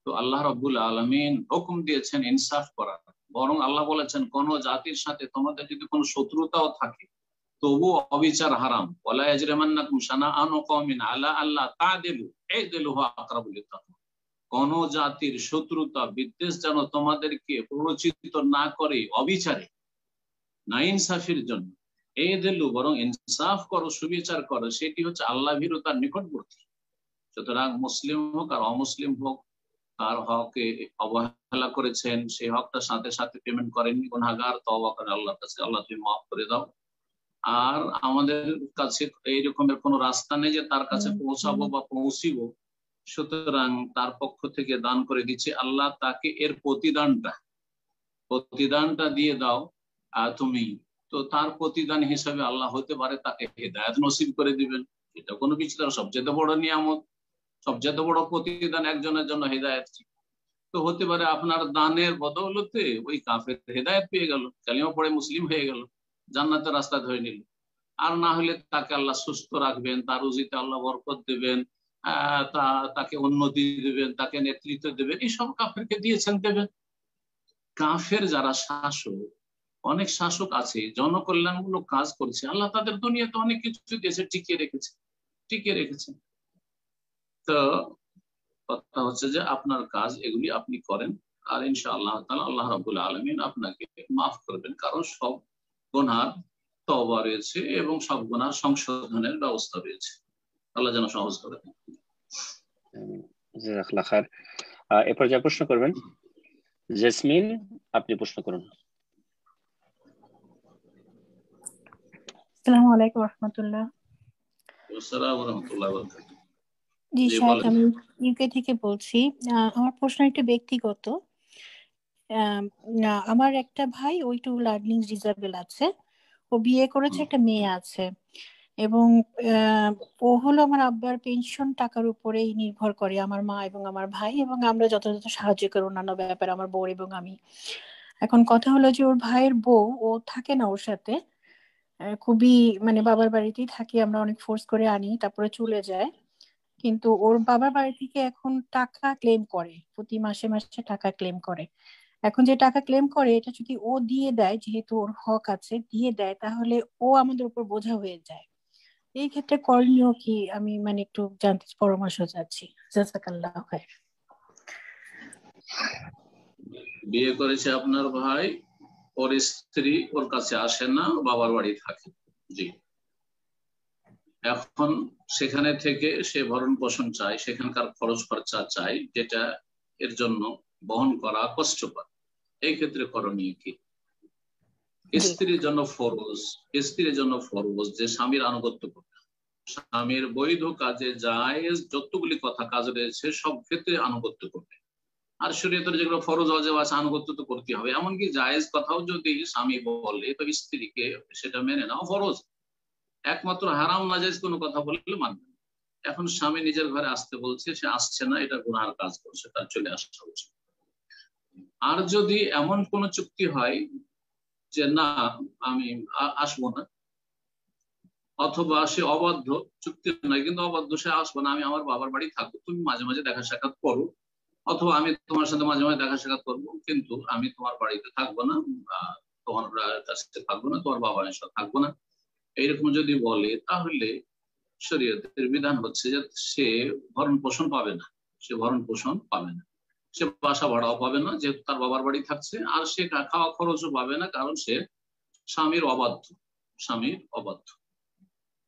তো আল্লাহ রাব্বুল আলামিন হুকুম দিয়েছেন ইনসাফ করার। বরং আল্লাহ বলেছেন কোন জাতির সাথে তোমাদের যদি কোনো শত্রুতাও থাকে তবু অবিচার হারাম। ওয়ালা ইয়াজরিমান্নাকুম শানাআনু কওমিন আলা আল্লা তা'দিলু ই'দিলু হুয়া আকরাবু লিত-তাকওয়া। কোন জাতির শত্রুতা বিদ্বেষ যেন তোমাদেরকে প্ররোচিত না করে অবিচারে, না ইনসাফের জন্য। ই'দিলু, বরং ইনসাফ করো, সুবিচার করো, সেটি হচ্ছে আল্লাহ ভীরুতার নিকটবর্তী। সুতরাং মুসলিম হোক আর অমুসলিম হোক, তার হকে অবহেলা করেছেন, সেই হকটার সাথে সাথে পেমেন্ট করেননি, গুনাহগার, তওবা করে আল্লাহর কাছে, আল্লাহ তুমি মাফ করে দাও। আর আমাদের কাছে এই রকমের কোনো রাস্তা নেই যে তার কাছে পৌঁছাবো বা পৌঁছিব, সুতরাং তার পক্ষ থেকে দান করে দিচ্ছে, আল্লাহ তাকে এর প্রতিদানটা দিয়ে দাও তুমি। তো তার প্রতিদান হিসাবে আল্লাহ হতে পারে তাকে হিদায়াত নসিব করে দিবেন। এটা কোনো বিচার সবচেয়ে বড় নিয়ামত, সবচেয়ে বড় প্রতিদান একজনের জন্য হিদায়াত। তো হতে পারে আপনার দানের বদৌলতে ওই কাফের হিদায়াত পেয়ে গেল, কালিমা পড়ে মুসলিম হয়ে গেল, জান্নাতের রাস্তা ধরে নিল। আর না হলে তাকে আল্লাহ সুস্থ রাখবেন, তার রুজিতে আল্লাহ বরকত দেবেন, তাকে উন্নতি দেবেন, তাকে নেতৃত্ব দেবেন, এইসব কাফেরকে দিয়েছেন, দেবেন। কাফের যারা শাসক, অনেক শাসক আছে জনকল্যাণমূলক কাজ করছে, আল্লাহ তাদের দুনিয়াতে অনেক কিছু দিয়েছে, টিকিয়ে রেখেছে। তো কথা হচ্ছে যে আপনার কাজ এগুলি আপনি করেন, আর ইনশাআল্লাহ তাআলা আল্লাহ রাব্বুল আলামিন আপনাকে মাফ করবেন, কারণ সব গুনার তওবা রয়েছে এবং সব গুনার সংশোধনের ব্যবস্থা রয়েছে। আল্লাহ যেন সহজ করে দেন। জাযাকাল্লাহ খায়ের। এরপর যা প্রশ্ন করবেন জেসমিন, আপনি প্রশ্ন করুন। আসসালামু আলাইকুম ওয়া রাহমাতুল্লাহ। আসসালামু ওয়া রাহমাতুল্লাহি ওয়া বারাকাতুহু। জি শাহেদ, আমি ইউকে থেকে বলছি। আমার প্রশ্ন একটু ব্যক্তিগত। আমার একটা ভাই ওই টু লার্নিং ডিসেবল আছে, ও বিয়ে করেছে, একটা মেয়ে আছে, এবং ও হলো আমার আব্বার পেনশন টাকার উপরেই নির্ভর করে, আমার মা এবং আমার ভাই, এবং আমরা যথাযথ সাহায্য করি অন্যান্য ব্যাপারে, আমার বউ এবং আমি। এখন কথা হলো যে ওর ভাইয়ের বউ, ও থাকে না ওর সাথে, খুবই মানে বাবার বাড়িতেই থাকে, আমরা অনেক ফোর্স করে আনি, তারপরে চলে যায়। কিন্তু ওর বাবার বাড়ি থেকে এখন টাকা ক্লেম করে, প্রতি মাসে মাসে টাকা ক্লেম করে। এখন যে টাকা ক্লেম করে, এটা যদি ও দিয়ে দেয়, যেহেতু ওর হক আছে, দিয়ে দেয়, তাহলে ও আমাদের উপর বোঝা হয়ে যায়। এই ক্ষেত্রে করণীয় কি, আমি মানে একটু জানতে পরামর্শ চাচ্ছি। জাযাকাল্লাহ খায়ের। বিয়ে করেছে আপনার ভাই, ওর স্ত্রী ওর কাছে আসে না, বাবার বাড়ি থাকে। জি, এখন সেখানে থেকে সে ভরণ পোষণ চায়, সেখানকার খরচ খরচা চায়, যেটা এর জন্য বহন করা কষ্টকর। এই ক্ষেত্রে করণীয় কি? স্ত্রীর জন্য ফরজ যে স্বামীর আনুগত্য করবে। স্বামীর বৈধ কাজে জায়েজ যতগুলি কথা কাজ রয়েছে সব ক্ষেত্রে আনুগত্য করবে। আর শরীয়তের যেগুলো ফরজ ওয়াজিব আছে আনুগত্য তো করতে হবে। এমনকি জায়েজ কথাও যদি স্বামী বলে তো স্ত্রীকে সেটা মেনে নাও ফরজ। একমাত্র হারাম নাজায়েজ কোনো কথা বললে মানবে না। এখন স্বামী নিজের ঘরে আসতে বলছে, সে আসছে না, এটা গুনাহের কাজ করছে, তার চলে আসা উচিত। আর যদি এমন কোন চুক্তি হয় যে না আমি আসবো না, অথবা সে অবাধ্য, চুক্তি নয় কিন্তু অবাধ্য, সে আসবো না, আমি আমার বাবার বাড়ি থাকবো, তুমি মাঝে মাঝে দেখা সাক্ষাৎ করো, অথবা আমি তোমার সাথে মাঝে মাঝে দেখা সাক্ষাৎ করবো, কিন্তু আমি তোমার বাড়িতে থাকবো না, তোমার কাছে থাকবো না, তোমার বাবার সাথে থাকবো না, এইরকম যদি বলে, তাহলে শরীয়তের বিধান হচ্ছে যে সে ভরণ পোষণ পাবে না, সে বাসা ভাড়াও পাবে না, যেহেতু তার বাবার বাড়ি থাকছে, আর সে খাওয়া খরচও পাবে না, কারণ সে স্বামীর অবাধ্য।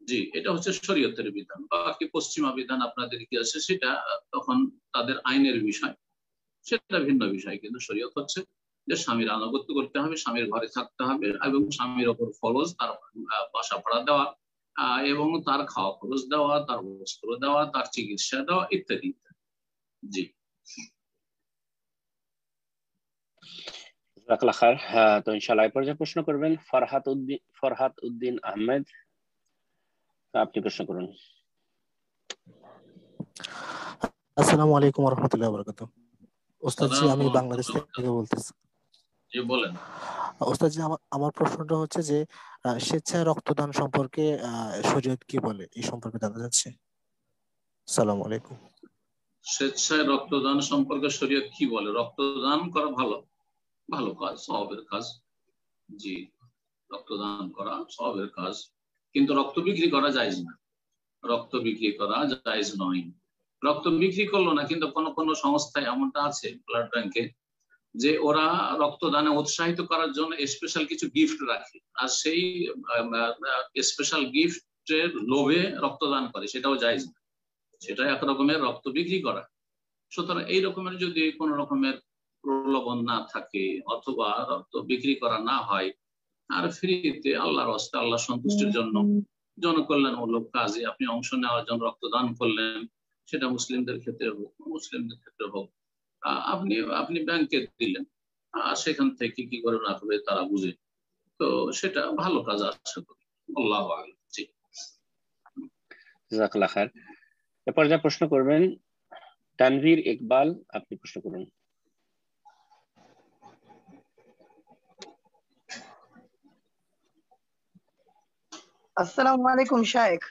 জি, এটা হচ্ছে শরীয়তের বিধান। বাকি পশ্চিমা বিধান আপনাদের কি আছে সেটা তখন তাদের আইনের বিষয়, সেটা ভিন্ন বিষয়। কিন্তু শরীয়ত হচ্ছে যে স্বামীর আনুগত্য করতে হবে, স্বামীর ঘরে থাকতে হবে এবং স্বামীর ওপর ফরজ তার বাসা ভাড়া দেওয়া এবং তার খাওয়া খরচ দেওয়া, তার বস্ত্র দেওয়া, তার চিকিৎসা দেওয়া ইত্যাদি ইত্যাদি। জি তো ইনশাআল্লাহ এই পর্যায়ে প্রশ্ন করবেন ফরহাদ উদ্দিন আহমেদ। আপনি প্রশ্ন করুন। আসসালামু আলাইকুম ওয়া রাহমাতুল্লাহি ওয়া বারাকাতুহু। ওস্তাদজি, আমি বাংলাদেশ থেকে বলতেছি। জি বলেন। ওস্তাদজি, আমার প্রশ্নটা হচ্ছে যে স্বেচ্ছায় রক্তদান সম্পর্কে শরীয়ত কি বলে, এই সম্পর্কে জানতে চাচ্ছি। আসসালামু আলাইকুম। স্বেচ্ছায় রক্তদান সম্পর্কে শরীয়ত কি বলে? রক্তদান করা ভালো, ভালো কাজ, সওয়াবের কাজ। জি, রক্তদান করা সওয়াবের কাজ, কিন্তু রক্ত বিক্রি করা জায়েজ না। রক্ত বিক্রি করা জায়েজ নয়। রক্ত বিক্রি করলো না, কিন্তু কোন কোন সংস্থায় এমনটা আছে ব্লাড ব্যাংকে যে ওরা রক্তদানে উৎসাহিত করার জন্য স্পেশাল কিছু গিফট রাখে, আর সেই স্পেশাল গিফটের লোভে রক্তদান করে, সেটাও জায়েজ না। সেটা এক রকমের রক্ত বিক্রি করা। সুতরাং এই রকমের যদি কোন রকমের প্রলোভন না থাকে অথবা রক্ত বিক্রি করা না হয়, আর ফ্রিতে আল্লাহর রাস্তায় আল্লাহ সন্তুষ্টির জন্য জনকল্যাণমূলক কাজে আপনি অংশ নেওয়ার জন্য রক্তদান করলেন, সেটা মুসলিমদের ক্ষেত্রে হোক মুসলিমদের ক্ষেত্রে হোক, আপনি ব্যাংকে দিলেন, সেখান থেকে কি করে না করে তারা বুঝে, তো সেটা ভালো কাজ আশা করি। আল্লাহু আকবার। জি জাযাকাল্লাহ খায়ের। এরপর যা প্রশ্ন করবেন তানভীর ইকবাল, আপনি প্রশ্ন করুন। আসসালামু আলাইকুম শায়েখ।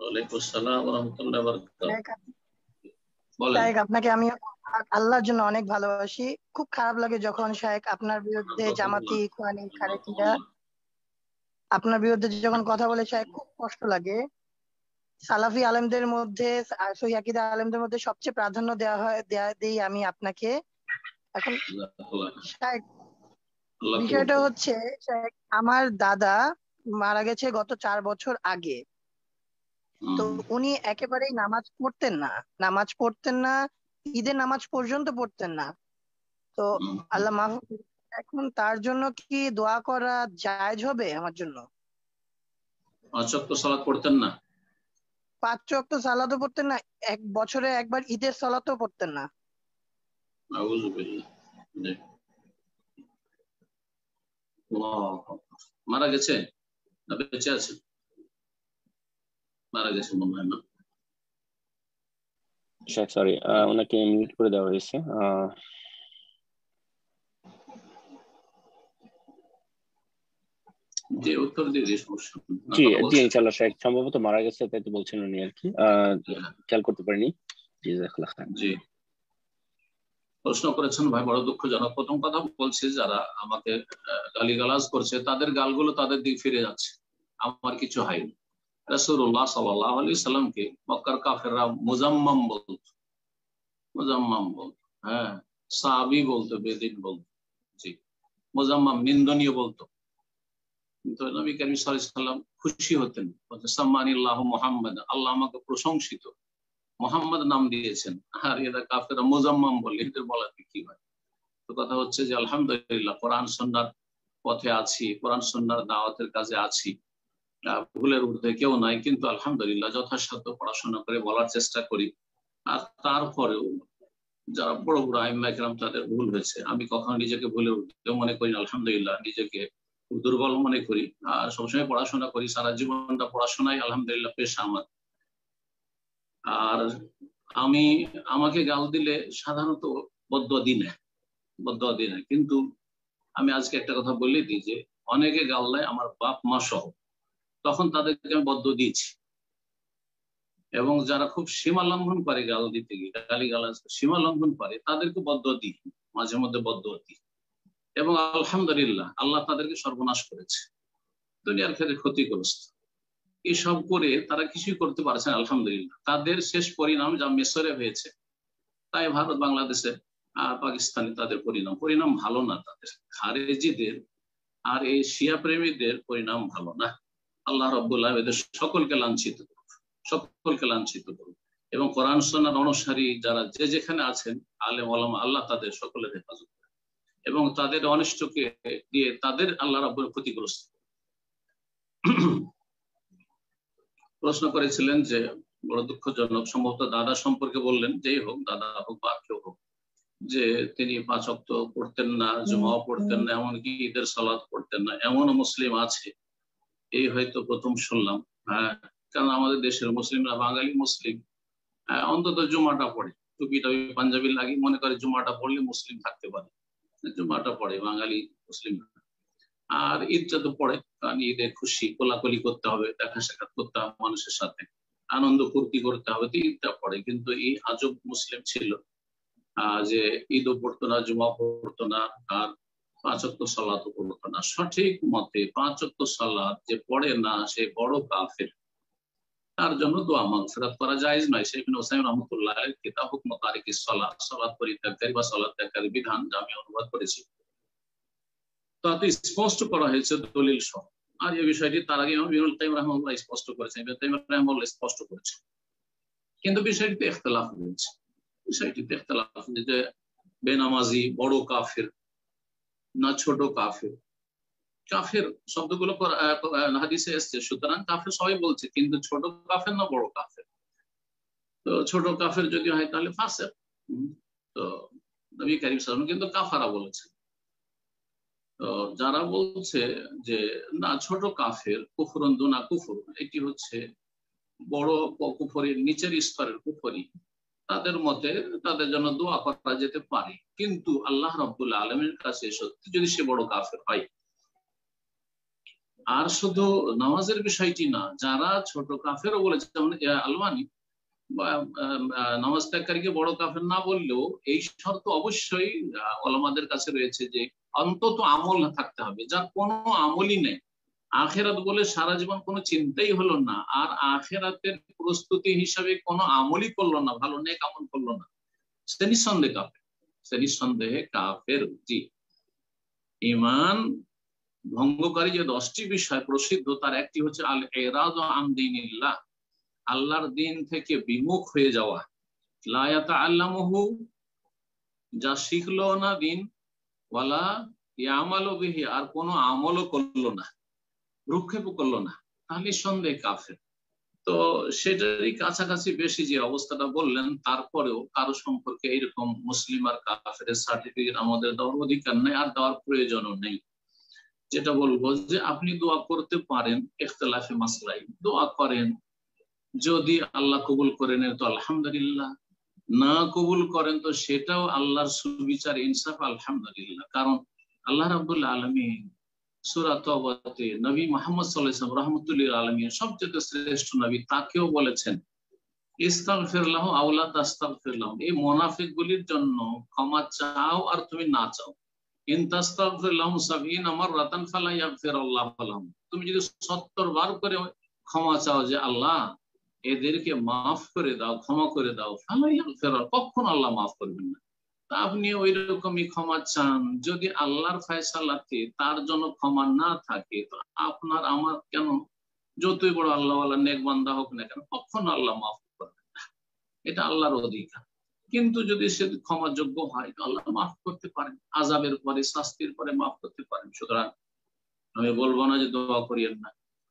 ওয়ালাইকুম আসসালাম ওয়া রাহমাতুল্লাহি ওয়া বারাকাতুহু। বলেন। শায়েখ, আপনাকে আমি আল্লাহর জন্য অনেক ভালোবাসি। খুব খারাপ লাগে যখন শায়েখ আপনার বিরুদ্ধে জামাতি ইখওয়ানি খারেজিরা আপনার বিরুদ্ধে যখন কথা বলে, শায়েখ খুব কষ্ট লাগে। সালাফি আলেমদের মধ্যে সহিহ আকীদা আলেমদের মধ্যে সবচেয়ে প্রাধান্য দেই আমি আপনাকে। এখন শায়েখ বিষয়টা হচ্ছে, শায়েখ আমার দাদা মারা গেছে গত 4 বছর আগে। তো উনি একেবারেই নামাজ পড়তেন না, ঈদের নামাজ পর্যন্ত পড়তেন না। তো আল্লাহ মাফ। এখন তার জন্য কি দোয়া করা জায়েজ হবে আমার জন্য? 5 ওয়াক্ত সালাত পড়তেন না? 5 ওয়াক্ত সালাতও পড়তেন না, এক বছরে একবার ঈদের সালাতও পড়তেন না। আউযুবিল্লাহ। মারা গেছে না বেঁচে আছে? মারা গেছে মনে হয় না। সরি, ওনাকে মিউট করে দেওয়া হয়েছে। যে উত্তর দিয়ে দিই সমস্যা। জি ইনশাআল্লাহ শায়েখ সম্ভবত মারা গেছে, তাই তো বলছেন উনি আর কি, খেয়াল করতে পারিনি। জি জাযাকাল্লাহ খায়ের। জি প্রশ্ন করেছেন ভাই, বড় দুঃখজনক। প্রথম কথা বলছি, যারা আমাকে গালিগালাজ করছে তাদের গালগুলো তাদের দিক ফিরে যাচ্ছে, আমার কিছু হয়নি। রাসূলুল্লাহ সাল্লাল্লাহু আলাইহি সাল্লামকে মক্কার কাফেররা মুজাম্মাম বলতো, হ্যাঁ, সাহাবী বলতো, বেদিন বলতো। জি, মুজাম্মাম নিন্দনীয় বলতো। কিন্তু নবী করিম সাল্লাল্লাহু আলাইহি সাল্লাম খুশি হতেন, সাম্মানিল্লাহু মুহাম্মাদ, আল্লাহ আমাকে প্রশংসিত মুহাম্মদ নাম দিয়েছেন। আর এরা কাফেররা মুজাম্মাম বলে, এদের বলাতে কি হয়? তো কথা হচ্ছে যে আলহামদুলিল্লাহ কোরআন সুন্নাহর পথে আছি, কোরআন সুন্নাহর দাওয়াতের কাজে আছি, ভুলের ঊর্ধ্বে কেউ নাই, কিন্তু আলহামদুলিল্লাহ যথাসাধ্য পড়াশোনা করে বলার চেষ্টা করি। আর তারপরেও যারা বড় বড় আইম্মা ইকরাম তাদের ভুল হয়েছে, আমি কখনো নিজেকে ভুলের ঊর্ধ্বে মনে করি না। আলহামদুলিল্লাহ নিজেকে দুর্বল মনে করি, আর সবসময় পড়াশোনা করি, সারা জীবনটা পড়াশোনাই আলহামদুলিল্লাহ পেশা আমার। আর আমাকে গাল দিলে সাধারণত বদদুয়া দিই না, কিন্তু আমি আজকে একটা কথা বলে দিই যে অনেকে গাল দেয় আমার বাপ মা সহ, তখন তাদেরকে আমি বদদুয়া দিয়েছি। এবং যারা খুব সীমা লঙ্ঘন করে গাল দিতে গিয়ে, গালিগালাজ সীমা লঙ্ঘন করে, তাদেরকে বদদুয়া দিই, মাঝে মধ্যে বদদুয়া দিই। এবং আলহামদুলিল্লাহ আল্লাহ তাদেরকে সর্বনাশ করেছে, দুনিয়ার ক্ষেত্রে ক্ষতিগ্রস্ত। এসব করে তারা কিছুই করতে পারছে না। আলহামদুলিল্লাহ তাদের শেষ পরিণাম যা মিশরে হয়েছে, তাই ভারত বাংলাদেশে আর পাকিস্তানে তাদের পরিণাম ভালো না। তাদের খারেজিদের আর এই শিয়া প্রেমীদের পরিণাম ভালো না। আল্লাহ রাব্বুল আলামিন এদের সকলকে লাঞ্ছিত করুন। এবং কোরআন সুন্নাহর অনুসারী যারা যে যেখানে আছেন আলেম ওলামা, আল্লাহ তাদের সকলের হেফাজত করেন এবং তাদের অনিষ্টকে দিয়ে তাদের আল্লাহ রাব্বুল ক্ষতিগ্রস্ত। প্রশ্ন করেছিলেন যে বড় দুঃখজনক, সম্ভবত দাদা সম্পর্কে বললেন, যেই হোক, দাদা হোক বা কেউ হোক, যে তিনি 5 ওয়াক্ত পড়তেন না, জুমাও পড়তেন না, এমনকি ঈদের সালাত পড়তেন না, এমনও মুসলিম আছে। এই হয়তো প্রথম শুনলাম। কারণ আমাদের দেশের মুসলিমরা, বাঙালি মুসলিম, অন্তত জুমাটা পড়ে, টুপি টাপি পাঞ্জাবি লাগি মনে করে জুমাটা পড়লে মুসলিম থাকতে পারে, জুমাটা পড়ে বাঙালি মুসলিম। আর ঈদটা তো পড়ে, কারণ ঈদে খুশি কোলাকুলি করতে হবে, দেখা সাক্ষাৎ করতে হবে মানুষের সাথে, আনন্দ ফুর্তি করতে হবে, তো ঈদটা পড়ে। কিন্তু এই আজব মুসলিম ছিল যে ঈদও পড়তো না, জুমা পড়তো না, আর 5 ওয়াক্ত সালাতও পড়তো না। সঠিক মতে 5 ওয়াক্ত সালাত যে পড়ে না সে বড় কাফের, তার জন্য দোয়া মাগফিরাত করা জায়েজ নয়। শেখ ইবনে উসাইমিন রাহমাতুল্লাহ আলাইহি কিতাব হুকম তারিকিস সালাত, সালাত পরিত্যাগকারী বা সালাত ত্যাগকারী বিধান, যা আমি অনুবাদ করেছি, তাতে স্পষ্ট করা হয়েছে দলিল সহ। আর এই বিষয়টি তার আগে ইবনুল কাইয়িম রাহিমাহুল্লাহ স্পষ্ট করেছেন, ইবনে তাইমিয়া রাহিমাহুল্লাহ স্পষ্ট করেছেন। কিন্তু বিষয়টিতে ইখতিলাফ হয়েছে, বিষয়টিতে ইখতিলাফ যে বেনামাজি বড় কাফের না ছোট কাফের। কাফের শব্দগুলো হাদিসে এসেছে, সুতরাং কাফের সবাই বলছে, কিন্তু ছোট কাফের না বড় কাফের। তো ছোট কাফের যদি হয় তাহলে ফাসিক। তো নবী কারীম সাল্লাল্লাহু আলাইহি ওয়াসাল্লাম কিন্তু কাফারা বলেছেন। তো যারা বলছে যে না ছোট কাফের, কুফরুন দুনা কুফর, এটি হচ্ছে বড় কুফরের নিচের স্তরের কুফরি, তাদের মতে তাদের জন্য দোয়া করা যেতে পারে, কিন্তু আল্লাহ রাব্বুল আলামিনের কাছে সত্যি যদি সে বড় কাফের হয়। আর শুধু নামাজের বিষয়টি না, যারা ছোট কাফেরও বলেছে, যেমন আলবানী নামাজ ত্যাগকারীকে বড় কাফের না বললেও এই শর্ত অবশ্যই ওলামাদের কাছে রয়েছে যে অন্তত আমল থাকতে হবে, যার কোনো আমলই নেই, আখেরাত বলে সারা জীবন কোনো চিন্তাই হলো না, আর আখেরাতের প্রস্তুতি হিসাবে কোনো আমলই করলো না, ভালো নেক আমল করলো না, সে নিঃসন্দেহে কাফের, সে নিঃসন্দেহে কাফের। জি, ঈমান ভঙ্গকারী যে 10টি বিষয় প্রসিদ্ধ, তার একটি হচ্ছে আল ইরাদু আন দীনিল্লাহ, আল্লাহর দিন থেকে বিমুখ হয়ে যাওয়া। লা ইয়াতাআল্লামুহু, যা শিখলো না দিন, ওয়ালা ইয়ামালু বিহি, আর কোনো আমলও করলো না, ভ্রুক্ষেপও করলো না, তাহলে সন্দেহ কাফের। তো সেটারই কাছাকাছি বেশি যে অবস্থাটা বললেন, তারপরেও কারো সম্পর্কে এইরকম মুসলিম আর কাফের সার্টিফিকেট আমাদের দেওয়ার অধিকার নেই, আর দেওয়ার প্রয়োজনও নেই। যেটা বলবো যে আপনি দোয়া করতে পারেন, ইখতিলাফে মাসলাই দোয়া করেন, যদি আল্লাহ কবুল করে নেন তো আলহামদুলিল্লাহ, না কবুল করেন তো সেটাও আল্লাহর সুবিচার, ইনসাফ, আলহামদুলিল্লাহ। কারণ আল্লাহ রাব্বুল আলামিন সূরা তাওবাতে নবী মুহাম্মদ সাল্লাল্লাহু আলাইহি ওয়াসাল্লাম রাহমাতুল লিল আলামিন, সবচেয়ে শ্রেষ্ঠ নবী, তাকেও বলেছেন ইস্তাগফির লাহু আও লা তাস্তাগফির লাহু, এই মুনাফিকগুলির জন্য ক্ষমা চাও আর তুমি না চাও, ইন তাস্তাগফির লাহুম 70 মাররাতান ফালা ইয়াগফিরুল্লাহু লাহুম, তুমি যদি 70 বার করে ক্ষমা চাও যে আল্লাহ এদেরকে মাফ করে দাও, ক্ষমা করে দাও, ফালা ইয়াগফির, কখনো আল্লাহ মাফ করবেন না। তা আপনি ওই রকমই ক্ষমা চান, যদি আল্লাহর ফয়সালাতে তার জন্য ক্ষমা না থাকে তো আপনার আমার কেন, যতই বড় আল্লাহওয়ালা নেক বান্দা হোক না কেন, কখনো আল্লাহ মাফ করবেন না, এটা আল্লাহর অধিকার। কিন্তু যদি সে ক্ষমাযোগ্য হয় তো আল্লাহ মাফ করতে পারেন, আযাবের পরে, শাস্তির পরে মাফ করতে পারেন। সুতরাং আমি বলবো না যে দোয়া করিয়েন না,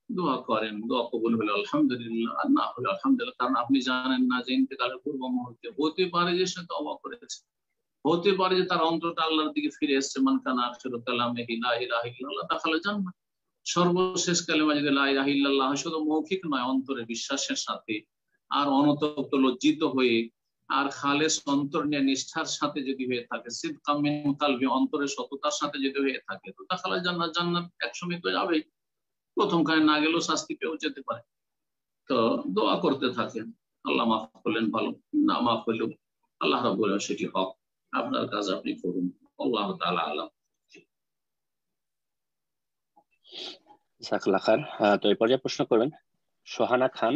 দোয়া করেন, দোয়া কবুল হলে আলহামদুলিল্লাহ, আর না হলে আলহামদুলিল্লাহ। কারণ আপনি জানেন না যে ইন্তেকালের পূর্ব মুহূর্তে হতে পারে যে সে তওবা করেছে, হতে পারে যে তার অন্তরটা আল্লাহর দিকে ফিরে এসেছে। মান কানা আখিরু কালামিহি লা ইলাহা ইল্লাল্লাহ দাখালা জান্নাহ, সর্বশেষ কালেমা যদি লা ইলাহা ইল্লাল্লাহ, শুধু মৌখিক নয়, অন্তরে বিশ্বাসের সাথে আর অনতপ্ত লজ্জিত হয়ে আর খালেস অন্তর নিয়ে নিষ্ঠার সাথে যদি হয়ে থাকে, সিদকাম মিন কালবি, অন্তরের সততার সাথে যদি হয়ে থাকে, তো দাখালা জান্নাহ, জান্নাত একসময় তো যাবেই, প্রথম খানে না গেলেও শাস্তি পেয়েও যেতে পারে। তো দোয়া করতে থাকেন, আল্লাহ মাফ করলেন ভালো, না মাফ করলেও আল্লাহ রাব্বুল আলামিন সেটি হক, আপনার কাজ আপনি করুন, আল্লাহু তাআলা আলাম। জাযাকাল্লাহ খান। তো এই পর্যায়ে প্রশ্ন করবেন সোহানা খান,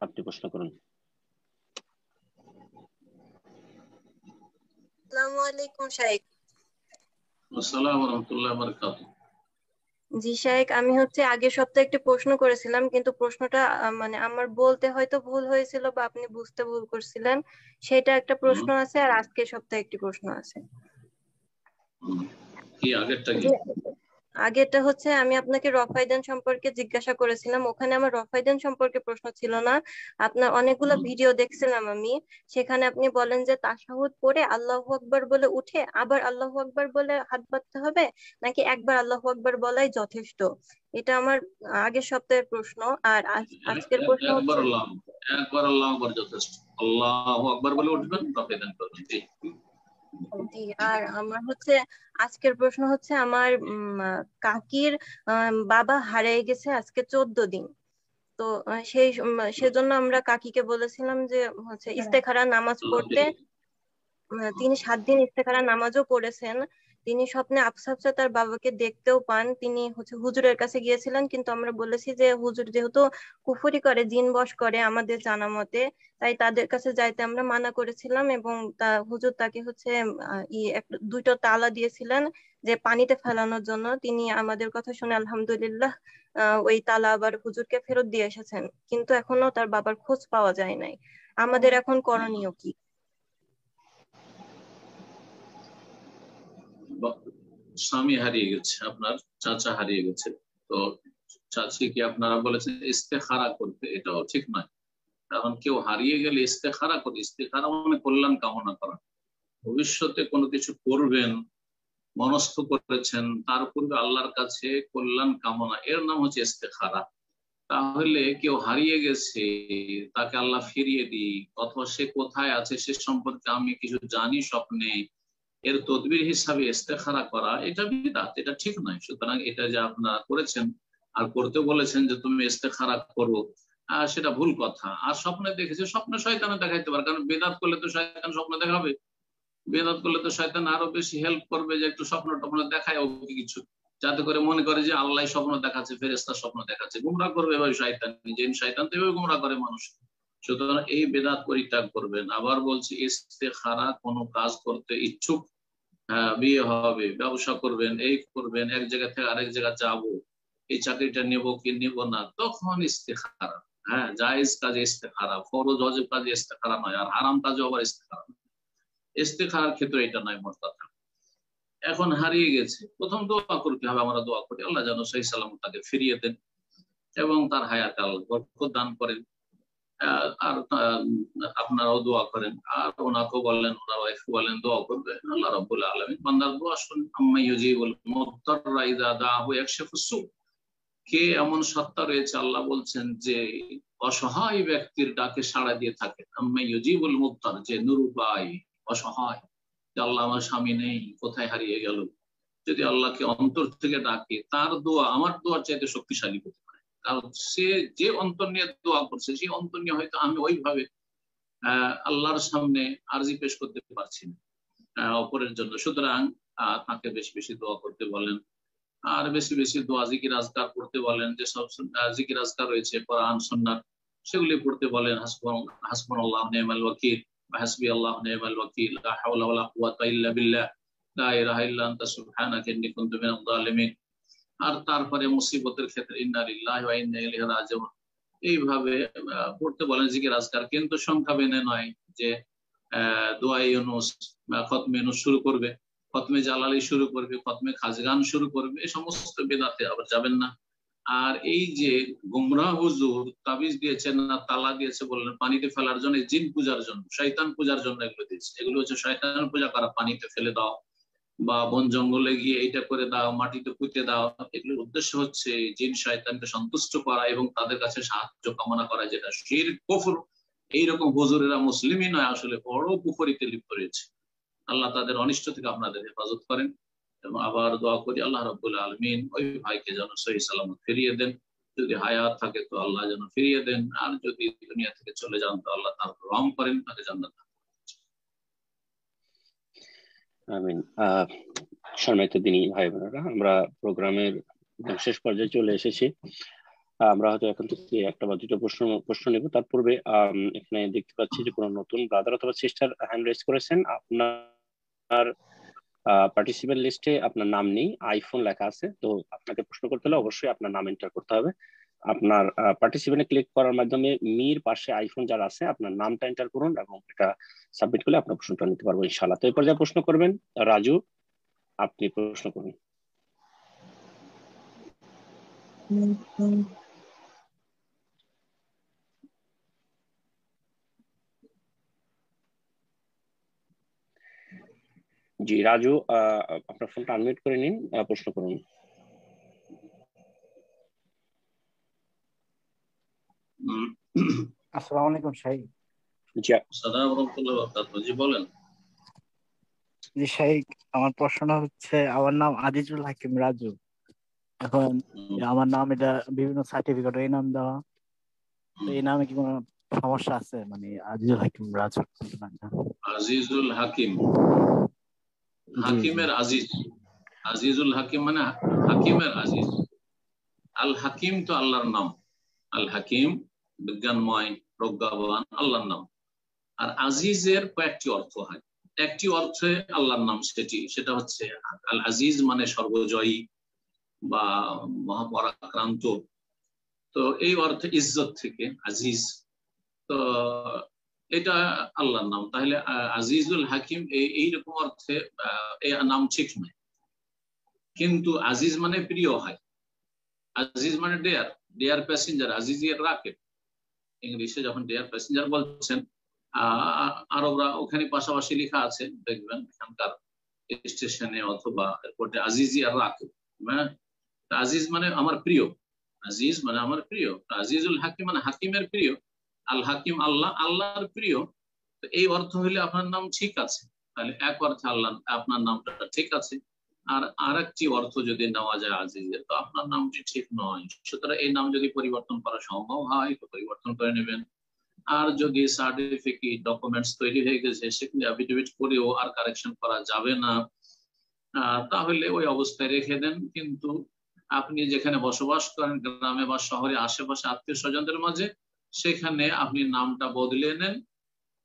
আপনি প্রশ্ন করুন। আসসালামু আলাইকুম শাইখ। আসসালামু আলাইকুম ওয়া রাহমাতুল্লাহি ওয়া বারাকাতুহু। জি শাইখ, আমি হচ্ছে আগের সপ্তাহে একটা প্রশ্ন করেছিলাম, কিন্তু প্রশ্নটা মানে আমার বলতে হয়তো ভুল হয়েছিল বা আপনি বুঝতে ভুল করছিলেন, সেটা একটা প্রশ্ন আছে, আর আজকের সপ্তাহে একটি প্রশ্ন আছে। কি আগেরটা কি? জি, আগেরটা হচ্ছে আমি আপনাকে রফাইদান সম্পর্কে জিজ্ঞাসা করেছিলাম, ওখানে আমার রফাইদান সম্পর্কে প্রশ্ন ছিল না। আপনার অনেকগুলো ভিডিও দেখছিলাম আমি, সেখানে আপনি বলেন যে তাশাহুদ পড়ে আল্লাহু আকবার বলে উঠে আবার আল্লাহু আকবার বলে হাত বাঁধতে হবে, নাকি একবার আল্লাহু আকবার বলাই যথেষ্ট। এটা আমার আগের সপ্তাহের প্রশ্ন। আর আজকের প্রশ্ন একবার হচ্ছে আল্লাহু আকবার যথেষ্ট, আল্লাহু আকবার বলে উঠবেন, রফাইদান করবেন। জি। জি, আর আমার হচ্ছে আজকের প্রশ্ন হচ্ছে আমার কাকির বাবা হারিয়ে গেছে আজকে 14 দিন। তো সেজন্য আমরা কাকিকে বলেছিলাম যে হচ্ছে ইস্তেখারা নামাজ পড়তে। তিনি 7 দিন ইস্তেখারা নামাজও পড়েছেন। তিনি স্বপ্নে আবছা আবছা তার বাবাকে দেখতেও পান। তিনি হচ্ছে হুজুরের কাছে গিয়েছিলেন, কিন্তু আমরা বলেছি যে হুজুর যেহেতু কুফরি করে, জিন বশ করে আমাদের জানা মতে, তাই তাদের কাছে যাইতে আমরা মানা করেছিলাম। এবং হুজুর তাকে হচ্ছে দুইটা তালা দিয়েছিলেন যে পানিতে ফেলানোর জন্য। তিনি আমাদের কথা শুনে আলহামদুলিল্লাহ ওই তালা আবার হুজুরকে ফেরত দিয়ে এসেছেন, কিন্তু এখনো তার বাবার খোঁজ পাওয়া যায় নাই। আমাদের এখন করণীয় কি? স্বামী হারিয়ে গেছে, আপনার চাচা হারিয়ে গেছে, তো চাচি কি আপনারা বলেছেন ইস্তেখারা করতে, এটাও ঠিক নয়। কারণ কেউ হারিয়ে গেলে ইস্তেখারা করে, ইস্তেখারা মানে কল্যাণ কামনা করা। ভবিষ্যতে কোনো কিছু করবেন, মনস্থ করেছেন, তার পূর্বে আল্লাহর কাছে কল্যাণ কামনা, এর নাম হচ্ছে ইস্তেখারা। তাহলে কেউ হারিয়ে গেছে, তাকে আল্লাহ ফিরিয়ে দিই, অথবা সে কোথায় আছে সে সম্পর্কে আমি কিছু জানি স্বপ্নে, এর তদবির হিসাবে ইস্তেখারা করা, এটা বিদআত, এটা ঠিক নয়। সুতরাং এটা যে আপনারা করেছেন আর করতে বলেছেন যে তুমি ইস্তেখারা করো, সেটা ভুল কথা। আর স্বপ্নে দেখেছে, স্বপ্নে শয়তানে দেখাইতে পারে, কারণ বেদাত করলে তো শয়তান স্বপ্ন দেখাবে, বেদাত করলে তো শয়তান আরো বেশি হেল্প করবে যে একটু স্বপ্ন টপ্ন দেখায় ওকে কিছু, যাতে করে মনে করে যে আল্লাহ স্বপ্ন দেখাচ্ছে, ফেরেশতা স্বপ্ন দেখাচ্ছে, গুমরাহ করবে এভাবে শয়তান, জিন শয়তান তো এভাবে গুমরাহ করে মানুষ। সুতরাং এই বেদাত পরিত্যাগ করবেন। আবার বলছি ইস্তেখারা কোনো কাজ করতে ইচ্ছুক, বিয়ে হবে, ব্যবসা করবেন, এই করবেন, এক জায়গা থেকে আরেক জায়গা যাবো, এই চাকরিটা নেব কি নেব না, তখন ইস্তেখারা। জায়েজ কাজে ইস্তেখারা, ফরজ ওয়াজিব কাজে ইস্তেখারা নয়, আর হারাম কাজে আবার ইস্তেখারা। ইস্তেখারার ক্ষেত্রে এটা নয় মোট কথা। এখন হারিয়ে গেছে, প্রথম দোয়া করতে হবে, আমরা দোয়া করি আল্লাহ যেন সহি সালামত তাকে ফিরিয়ে দেন এবং তার হায়াতে আল্লাহ বরকত দান করেন। আর আপনারাও দোয়া করেন, আর ওনাকেও বললেন, ওনার ওয়াইফ বলেন দোয়া করবে। আল্লাহ রাব্বুল আলামিন বান্দার দোয়া শুনেন। আম্মা ইউজিবুল মুত্তাররা ইযা দাআহু ইয়াকশিফুস সু। কে এমন সত্তা রয়েছে, আল্লাহ বলছেন যে অসহায় ব্যক্তির ডাকে সাড়া দিয়ে থাকে। আম্মা ইউজিবুল মুত্তার, যে নিরুপায় অসহায়, যে আল্লাহ আমার স্বামী নেই, কোথায় হারিয়ে গেল, যদি আল্লাহকে অন্তর থেকে ডাকে, তার দোয়া আমার দোয়ার চাইতে শক্তিশালী হতে পারে। কারণ সে যে অন্তর নিয়ে দোয়া করছে, সেই অন্তর নিয়ে হয়তো আমি ওইভাবে আল্লাহর সামনে আরজি পেশ করতে পারছি না অপরের জন্য। সুতরাং তাকে বেশি বেশি দোয়া করতে বলেন, আর বেশি বেশি দোয়া জিকির আজকার করতে বলেন। যে সব জিকির আজকার রয়েছে কোরআন সুন্নাহ, সেগুলি পড়তে বলেন। হাসবুনাল্লাহু ওয়া নি'মাল ওয়াকিল, হাসবি আল্লাহু ওয়া নি'মাল ওয়াকিল, লা হাওলা ওয়ালা কুওয়াতা ইল্লা বিল্লাহ, লা ইলাহা ইল্লা আনতা সুবহানাকা ইন্নী কুনতু মিনাজ জালিমিন। আর তারপরে মুসিবতের ক্ষেত্রে ইন্না লিল্লাহি ওয়া ইন্না ইলাইহি রাজিউন, এইভাবে পড়তে বলেন জিকির আজকার। কিন্তু সংখ্যা বেঁধে নয় যে দোয়া ইউনুস বা খতমে ইউনুস শুরু করবে, খতমে জালালি শুরু করবে, খতমে খাজগান শুরু করবে, এই সমস্ত বেদাতে আবার যাবেন না। আর এই যে গুমরাহ হুজুর তাবিজ দিয়েছেন না তালা দিয়েছে বললেন পানিতে ফেলার জন্য, জিন পূজার জন্য, শয়তান পূজার জন্য এগুলো দিয়েছে। এগুলো হচ্ছে শয়তান পূজা করা, পানিতে ফেলে দাও বা বন জঙ্গলে গিয়ে এটা করে দাও, মাটিতে পুঁতে দাও। এগুলোর উদ্দেশ্য হচ্ছে জিন শয়তানকে সন্তুষ্ট করা এবং তাদের কাছে সাহায্য কামনা করা, যেটা শিরক কুফর। এইরকম হুজুরেরা মুসলিমই নয়, আসলে বড় কুফরিতে লিপ্ত রয়েছে। আল্লাহ তাদের অনিষ্ট থেকে আপনাদের হেফাজত করেন। এবং আবার দোয়া করি আল্লাহ রাব্বুল আলামিন ওই ভাইকে যেন সহি সালামত ফিরিয়ে দেন, যদি হায়াত থাকে তো আল্লাহ যেন ফিরিয়ে দেন, আর যদি দুনিয়া থেকে চলে যান তো আল্লাহ তার রহম করেন, তাকে জান্নাত দান করেন। আমিন। সম্মানিত দিনী ভাই বোনেরা, আমরা প্রোগ্রামের শেষ পর্যায়ে চলে এসেছি। আমরা হয়তো এখন থেকে একটা বা দুটো প্রশ্ন নেব। তার পূর্বে এখানে দেখতে পাচ্ছি যে কোনো নতুন ব্রাদার অথবা সিস্টার হ্যান্ড রেজ করেছেন। আপনার পার্টিসিপেন্ট লিস্টে আপনার নাম নেই, আইফোন লেখা আছে, তো আপনাকে প্রশ্ন করতে হলে অবশ্যই আপনার নাম এন্টার করতে হবে। আপনার পার্টিসিপেন্টে ক্লিক করার মাধ্যমে মির পাশে আইফোন যারা আছে আপনার নামটা এন্টার করুন এবং এটা সাবমিট করলে আপনার প্রশ্নটা নিতে পারবো ইনশাআল্লাহ। তো এরপর যা প্রশ্ন করবেন রাজু, আপনি প্রশ্ন করুন। জি রাজু, আপনার ফোনটা আনমিউট করে নিন, প্রশ্ন করুন। আসসালামু আলাইকুম শাইখ। জি আসসালামু আলাইকুম, জি বলেন। জি শাইখ, আমার প্রশ্ন হচ্ছে, আমার নাম আজিজুল হাকিম রাজু। এখন আমার নাম এটা বিভিন্ন সার্টিফিকেট এই নাম দেওয়া, তো এই নামে কি কোনো সমস্যা আছে? মানে আজিজুল হাকিম রাজু। আজিজুল হাকিম, হাকিমের আজিজ, আজিজুল হাকিম মানে হাকিমের আজিজ। আল হাকিম তো আল্লাহর নাম, আল হাকিম বিজ্ঞানময় প্রজ্ঞাবান আল্লাহর নাম। আর আজিজের কয়েকটি অর্থ হয়, একটি অর্থে আল্লাহর নাম সেটা হচ্ছে আল আজিজ মানে সর্বজয়ী বা মহাপরাক্রান্ত, তো এই অর্থে ইজ্জত থেকে আজিজ, তো এটা আল্লাহর নাম। তাহলে আজিজুল হাকিম এইরকম অর্থে এই নাম ঠিক নয়, কিন্তু আজিজ মানে প্রিয় হয়, আজিজ মানে ডেয়ার, ডেয়ার প্যাসেঞ্জার, আজিজের রাকেট। ইংলিশে যখন ডেয়ার প্যাসেঞ্জার বলছেন, আরবরা ওখানে পাশাপাশি লেখা আছে দেখবেন এখানকার স্টেশনে অথবা এয়ারপোর্টে, আজিজিয়ার রাকেট। হ্যাঁ, আজিজ মানে আমার প্রিয়, আজিজ মানে আমার প্রিয়, আজিজুল হাকিম মানে হাকিমের প্রিয়, আল হাকিম আল্লাহ, আল্লাহর প্রিয়। তো এই অর্থ হইলে আপনার নাম ঠিক আছে, তাহলে এক অর্থে আল্লাহ আপনার নামটা ঠিক আছে। আর আরেকটি অর্থ যদি নেওয়া যায় আজিজের, তো আপনার নামটি ঠিক নয়। সুতরাং এই নাম যদি পরিবর্তন করা সম্ভব হয় তো পরিবর্তন করে নেবেন। আর যদি সার্টিফিকেট ডকুমেন্টস তৈরি হয়ে গেছে সেগুলি অ্যাফিডেভিট করেও আর কারেকশন করা যাবে না, তাহলে ওই অবস্থায় রেখে দেন। কিন্তু আপনি যেখানে বসবাস করেন গ্রামে বা শহরে আশেপাশে আত্মীয় স্বজনদের মাঝে, সেখানে আপনি নামটা বদলে নেন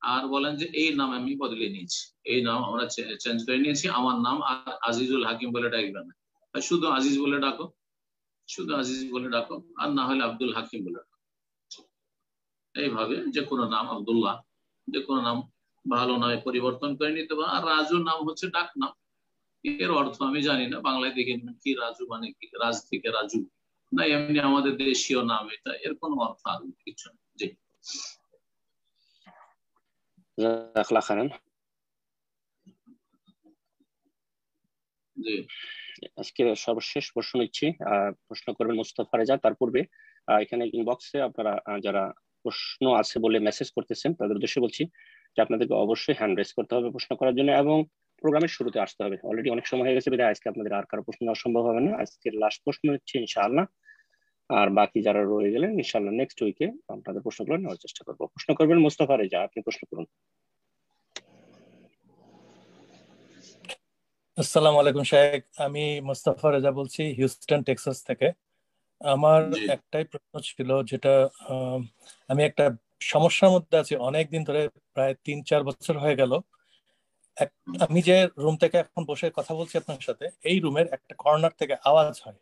আর বলেন যে এই নাম আমি বদলে নিয়েছি, এই নাম আমরা চেঞ্জ করে নিয়েছি, আমার নাম আর আজিজুল হাকিম বলে ডাকবে না, শুধু আজিজ বলে ডাকো, শুধু আজিজ বলে ডাকো, আর না হলে আব্দুল হাকিম বলে ডাকো। এইভাবে যে কোনো নাম, আব্দুল্লাহ যে কোনো নাম ভালো নয়, পরিবর্তন করে নিতে পারে। আর রাজু নাম হচ্ছে ডাক নাম, এর অর্থ আমি জানি না, বাংলায় দেখে নেবেন কি রাজু মানে কি, রাজ থেকে রাজু না, এমনি আমাদের দেশীয় নাম এটা, এর কোনো অর্থ আর কিছু নেই। জি আজকে সর্বশেষ প্রশ্ন নিচ্ছি, প্রশ্ন করবেন মুস্তাফা রেজা। তার পূর্বে এখানে ইনবক্সে আপনারা যারা প্রশ্ন আছে বলে মেসেজ করতেছেন তাদের উদ্দেশ্যে বলছি যে আপনাদেরকে অবশ্যই হ্যান্ড রেজ করতে হবে প্রশ্ন করার জন্য এবং প্রোগ্রামের শুরুতে আসতে হবে। অলরেডি অনেক সময় হয়ে গেছে, বিধায় আজকে আপনাদের আর কারো প্রশ্ন নেওয়া সম্ভব হবে না। আজকের লাস্ট প্রশ্ন হচ্ছে ইনশাআল্লাহ, আর বাকি যারা রয়ে গেলেন ইনশাআল্লাহ নেক্সট উইকে আপনাদের প্রশ্নগুলো নেওয়ার চেষ্টা করবো। প্রশ্ন করবেন মুস্তাফা রেজা, আপনি প্রশ্ন করুন। আসসালামু আলাইকুম শেখ, আমি মুস্তাফা রেজা বলছি হিউস্টন টেক্সাস থেকে। আমার একটাই প্রশ্ন ছিল, যেটা আমি একটা সমস্যার মধ্যে আছি অনেকদিন ধরে, প্রায় 3-4 বছর হয়ে গেল। আমি যে রুম থেকে এখন বসে কথা বলছি আপনার সাথে, এই রুমের একটা কর্নার থেকে আওয়াজ হয়,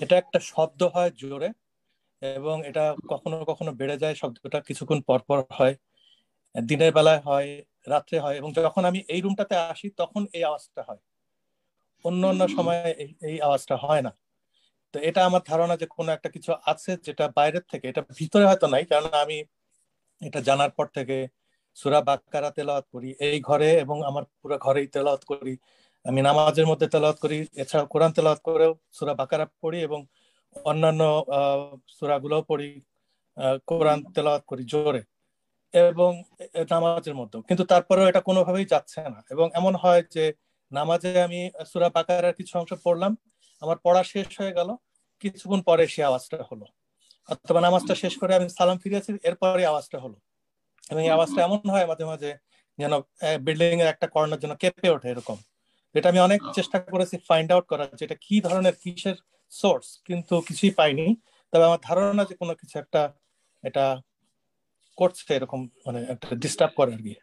এটা একটা শব্দ হয় জোরে, এবং এটা কখনো কখনো বেড়ে যায়, শব্দটা কিছুক্ষণ পর পর হয়, দিনের বেলায় হয়, রাত্রে হয়, এবং যখন আমি এই রুমটাতে আসি তখন এই আওয়াজটা হয়, অন্য অন্য সময় এই আওয়াজটা হয় না। তো এটা আমার ধারণা যে কোনো একটা কিছু আছে যেটা বাইরের থেকে, এটা ভিতরে হয়তো নাই, কারণ আমি এটা জানার পর থেকে সূরা বাকারা তেলাওয়াত করি এই ঘরে, এবং আমার পুরো ঘরেই তেলাওয়াত করি, আমি নামাজের মধ্যে তেলাওয়াত করি, এছাড়া কোরআন তেলাওয়াত করেও সূরা বাকারা পড়ি এবং অন্যান্য সূরাগুলোও পড়ি, কোরআন তেলাওয়াত করি জোরে এবং নামাজের মধ্যেও, কিন্তু তারপরেও এটা কোনোভাবেই যাচ্ছে না। এবং এমন হয় যে নামাজে আমি সূরা বাকারার কিছু অংশ পড়লাম, আমার পড়া শেষ হয়ে গেল, কিছুক্ষণ পরে সে আওয়াজটা হলো, অথবা নামাজটা শেষ করে আমি সালাম ফিরেছি, এরপরে আওয়াজটা হলো। এবং এই আওয়াজটা এমন হয় মাঝে মাঝে যেন বিল্ডিং এর একটা কর্নার যেন কেঁপে ওঠে এরকম। এটা আমি অনেক চেষ্টা করেছি ফাইন্ড আউট করার, যেটা কি ধরনের কিসের সোর্স, কিন্তু কিছুই পাইনি। তবে আমার ধারণা যে কোনো কিছু একটা এটা করছে এরকম, মানে একটা ডিস্টার্ব করে আর কি।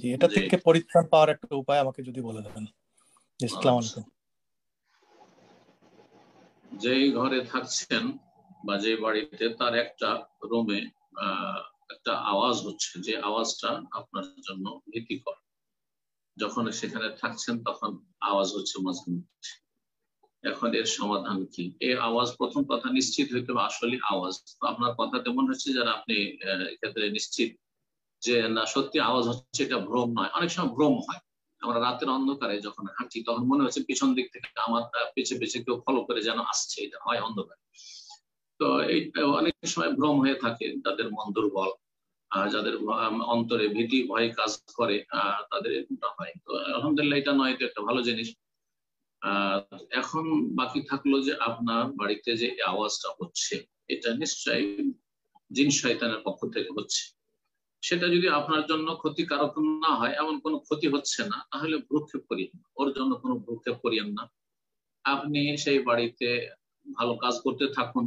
জি, এটা থেকে পরিত্রাণ পাওয়ার একটা উপায় আমাকে যদি বলে দেবেন। আসসালামু আলাইকুম। যেই ঘরে থাকছেন বা যে বাড়িতে, তার একটা রুমে একটা আওয়াজ হচ্ছে, যে আওয়াজটা আপনার জন্য ভীতিকর। যখন সেখানে থাকছেন তখন আওয়াজ হচ্ছে মাঝে মধ্যে। এখন এর সমাধান কি? এই আওয়াজ, প্রথম কথা নিশ্চিত হইতে হবে আসলে আওয়াজ। তো আপনার কথা তেমন হচ্ছে যারা আপনি এক্ষেত্রে নিশ্চিত যে না সত্যি আওয়াজ হচ্ছে, এটা ভ্রম নয়। অনেক সময় ভ্রম হয়। আমরা রাতের অন্ধকারে যখন হাঁটি তখন মনে হচ্ছে পিছন দিক থেকে আমার পিছে পিছে কেউ ফলো করে যেন আসছে, এটা হয় অন্ধকারে। তো এই অনেক সময় ভ্রম হয়ে থাকে, তাদের মন দুর্বল, যাদের অন্তরে ভীতি ভয় কাজ করে, তাদের এরকমটা হয়। তো আলহামদুলিল্লাহ এটা নয়, এটা একটা ভালো জিনিস। এখন বাকি থাকলো যে আপনার বাড়িতে যে আওয়াজটা হচ্ছে, এটা নিশ্চয়ই জিন শয়তানের পক্ষ থেকে হচ্ছে। সেটা যদি আপনার জন্য ক্ষতিকারক না হয়, এমন কোনো ক্ষতি হচ্ছে না, তাহলে ভ্রুক্ষেপ করিয়েন না, ওর জন্য কোনো ভ্রুক্ষেপ করিয়েন না। আপনি সেই বাড়িতে ভালো কাজ করতে থাকুন,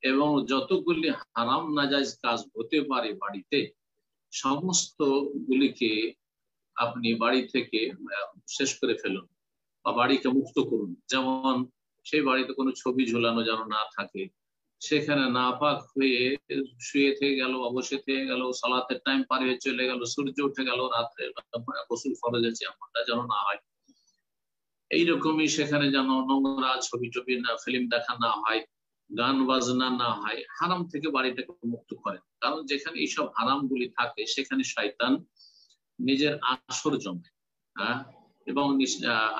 এবং যতগুলি হারাম নাজায়েজ কাজ হতে পারে বাড়িতে, সমস্ত গুলিকে আপনি বাড়ি থেকে শেষ করে ফেলুন বা বাড়িকে মুক্ত করুন। যেমন সেই বাড়িতে কোনো ছবি ঝুলানো যেন না থাকে, সেখানে নাপাক হয়ে শুয়ে থেকে গেল, অবশ্যই থেকে গেল, সালাতের টাইম পার হয়ে চলে গেল, সূর্য উঠে গেল, রাত্রে গোসল ফরজ আছে, এমনটা যেন না হয়। এইরকমই সেখানে যেন নোংরা ছবি টবি না, ফিল্ম দেখা না হয়, গান বাজনা না হয়। হারাম থেকে বাড়িটাকে মুক্ত করেন, কারণ যেখানে এইসব হারাম গুলি থাকে সেখানে শয়তান নিজের আসর জমে এবং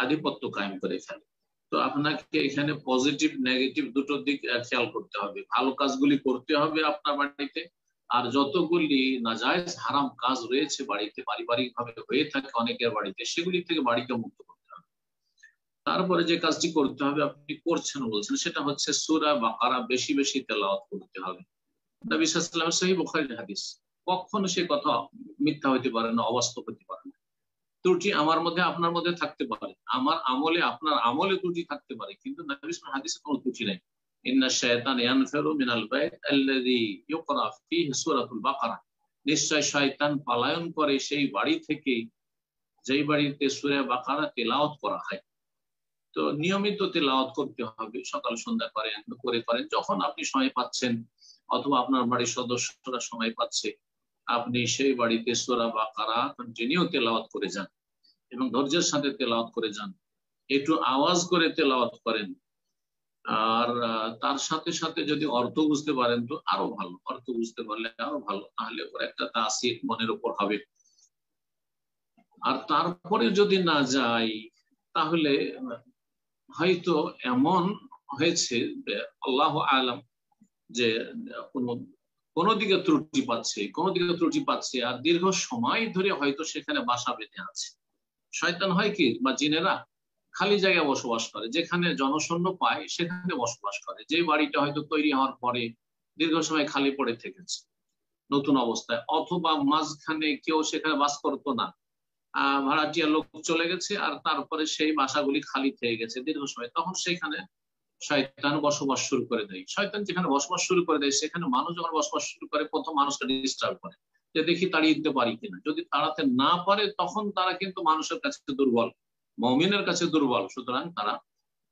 আধিপত্য কায়েম করে ফেলে। তো আপনাকে এখানে পজিটিভ নেগেটিভ দুটো দিক খেয়াল করতে হবে। ভালো কাজগুলি করতে হবে আপনার বাড়িতে, আর যতগুলি নাজায়েজ হারাম কাজ রয়েছে বাড়িতে, পারিবারিক ভাবে হয়ে থাকে অনেকের বাড়িতে, সেগুলি থেকে বাড়িকে মুক্ত করতে হবে। তারপরে যে কাজটি করতে হবে, আপনি করছেন বলছেন, সেটা হচ্ছে সূরা বাকারা বেশি বেশি তেলাওয়াত করতে হবে। নবী সাল্লাল্লাহু আলাইহি ওয়াসাল্লাম সহিহ বুখারীর হাদিস, কখনো সে কথা মিথ্যা হইতে পারে না, অবাস্তব হইতে পারে না। ত্রুটি আমার মধ্যে আপনার মধ্যে থাকতে পারে, আমার আমলে আপনার আমলে ত্রুটি থাকতে পারে, কিন্তু নবী সাল্লাল্লাহু আলাইহি ওয়াসাল্লাম হাদিসে কোনো ত্রুটি নেই। ইন্নাশ শায়তানা ইয়ানফিরু মিনাল বাইত আল্লাযী ইউকরা ফীহি সূরাতুল বাকারা, নিশ্চয় শয়তান পলায়ন করে সেই বাড়ি থেকে যেই বাড়িতে সূরা বাকারা তেলাওয়াত করা হয়। তো নিয়মিত তেলাওয়াত করতে হবে, সকাল সন্ধ্যা করেন যখন আপনি সময় পাচ্ছেন, অথবা আপনার বাড়ির সদস্যরা সময় পাচ্ছে, আপনি সেই বাড়িতে সূরা বাকারা কন্টিনিউ তেলাওয়াত করে যান এবং ধৈর্যের সাথে তেলাওয়াত করে যান। একটু আওয়াজ করে তেলাওয়াত করেন, আর তার সাথে সাথে যদি অর্থ বুঝতে পারেন তো আরো ভালো, অর্থ বুঝতে পারলে আরো ভালো, তাহলে ওর একটা তাসির মনের উপর হবে। আর তারপরে যদি না যাই, তাহলে হয়তো এমন হয়েছে আল্লাহ আলাম যে কোনো দিকে ত্রুটি পাচ্ছে আর দীর্ঘ সময় ধরে হয়তো সেখানে বাসা বেঁধে আছে। শয়তান হয় কি, বা জিনেরা খালি জায়গায় বসবাস করে, যেখানে জনশূন্য পায় সেখানে বসবাস করে। যে বাড়িটা হয়তো তৈরি হওয়ার পরে দীর্ঘ সময় খালি পড়ে থেকেছে নতুন অবস্থায়, অথবা মাঝখানে কেউ সেখানে বাস করতো না, ভাড়াটিয়া লোক চলে গেছে, আর তারপরে সেই বাসাগুলি খালি থেকে গেছে দীর্ঘ সময়, তখন সেখানে শয়তান বসবাস শুরু করে দেয়। শয়তান যেখানে বসবাস শুরু করে দেয়, সেখানে মানুষ যখন বসবাস শুরু করে, প্রথম মানুষকে ডিস্টার্ব করে, যে দেখি তাড়িয়ে দিতে পারি কিনা। যদি তাড়াতে না পারে, তখন তারা কিন্তু মানুষের কাছে দুর্বল, মুমিনের কাছে দুর্বল, সুতরাং তারা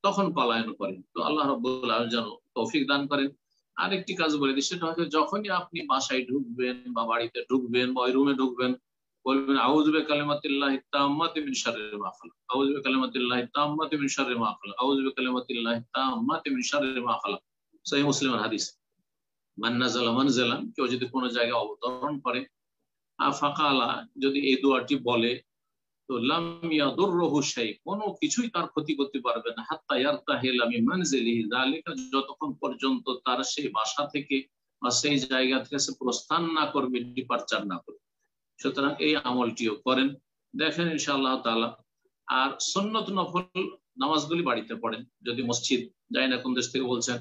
তখন পলায়ন করে। তো আল্লাহ রাব্বুল আলামিন যেন তৌফিক দান করেন। আরেকটি কাজ বলে দিই, সেটা হচ্ছে যখনই আপনি বাসায় ঢুকবেন বা বাড়িতে ঢুকবেন বা ওই রুমে ঢুকবেন, বলবেন আউযু বিকালিমাতিল্লাহি তাম্মাতি মিন শাররি মা খালাক, আউযু বিকালিমাতিল্লাহি তাম্মাতি মিন শাররি মা খালাক, আউযু বিকালিমাতিল্লাহি তাম্মাতি মিন শাররি মা খালাক। সহিহ মুসলিমের হাদিস। মান নাযালা মানজালান, কেউ যদি কোনো জায়গায় অবতরণ করে, ফাকালা, যদি এই দোয়াটি বলে, তো লাম ইয়াদুররুহু শাই, কোনো কিছুই তার ক্ষতি করতে পারবে না, হাত্তা ইয়ারতাহিলা মিন মানজিলিহি যালিকা, যতক্ষণ পর্যন্ত তার সেই বাসা থেকে বা সেই জায়গা থেকে সে প্রস্থান না করবে, ডিপারচার না করবে। সুতরাং এই আমলটিও করেন, দেখেন ইনশাআল্লাহ তাআলা। আর সুন্নত নফল নামাজগুলি বাড়িতে পড়েন, যদি মসজিদ যায় না, কোন দেশ থেকে বলছেন,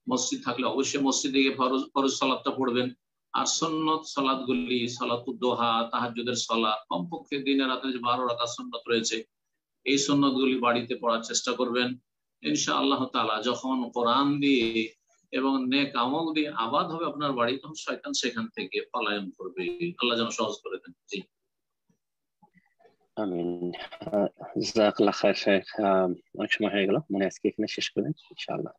মসজিদ থাকলে অবশ্যই মসজিদে গিয়ে ফরজ সালাতটা পড়বেন। আর সুন্নত সালাতগুলি, সালাতুদ দোহা, তাহাজ্জুদের সালাত, কমপক্ষে দিনে রাতে যে 12 রাকাত সুন্নত রয়েছে, এই সুন্নতগুলি বাড়িতে পড়ার চেষ্টা করবেন ইনশাআল্লাহ তাআলা। যখন কোরআন দিয়ে এবং নেক আমল দিয়ে আবাদ হবে আপনার বাড়ি, তখন শয়তান সেখান থেকে পলায়ন করবে। আল্লাহ যেন সহজ করে দেন। জি, আমিন। জাযাকাল্লাহ খায়ের শেখ, অনেক সময় হয়ে গেল, মনে আজকে এখানে শেষ করবেন ইনশাআল্লাহ।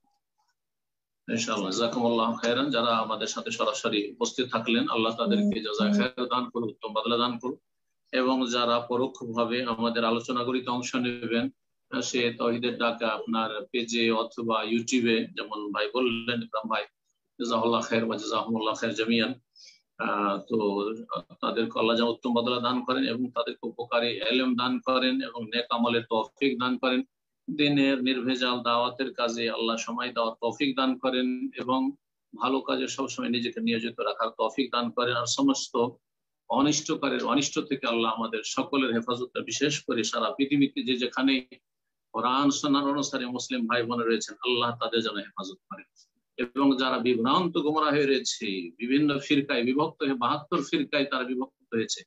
ইনশাআল্লাহ জাযাকুমুল্লাহু খাইরান। যারা আমাদের সাথে সরাসরি উপস্থিত থাকলেন, আল্লাহ তাদেরকে জাযায়ে খায়ের দান করুন, উত্তম বদলা দান করুন। এবং যারা পরোক্ষভাবে আমাদের আলোচনাগুলিতে অংশ নেবেন, সে তাওহীদের ডাকা আপনার পেজে অথবা ইউটিউবে, যেমন ভাই বললেন ইকরাম ভাই, জাযাকাল্লাহ খায়ের ওয়া জাযাকুমুল্লাহু খায়ের জামিয়ান। তো তাদেরকে আল্লাহ যেন উত্তম বদলা দান করেন এবং তাদেরকে উপকারী ইলম দান করেন এবং নেক আমলের তৌফিক দান করেন। দিনের নির্ভেজাল দাওয়াতের কাজে আল্লাহ সময় দেওয়ার তৌফিক দান করেন এবং ভালো কাজে সবসময় নিজেকে নিয়োজিত রাখার তৌফিক দান করেন। আর সমস্ত অনিষ্টকারীর অনিষ্ট থেকে আল্লাহ আমাদের সকলের হেফাজত, বিশেষ করে সারা পৃথিবীতে যে যেখানে কোরআন সুন্নাহ অনুসারী মুসলিম ভাই বোন রয়েছেন, আল্লাহ তাদের যেন হেফাজত করেন। এবং যারা বিভ্রান্ত গোমরাহ হয়ে রয়েছে, বিভিন্ন ফিরকায় বিভক্ত হয়ে 72 ফিরকায় তারা বিভক্ত হয়েছে,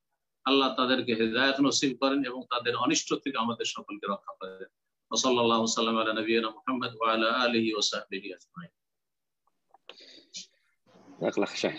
আল্লাহ তাদেরকে হেদায়েত নসিব করেন এবং তাদের অনিষ্ট থেকে আমাদের সকলকে রক্ষা করেন। সাল্লাল্লাহু আলাইহি ওয়া সাল্লাম আলা নবিয়িনা মুহাম্মদ ওয়া আলা আলিহি ওয়া সাহবিহি আজমাইন। জাযাকাল্লাহ খায়ের।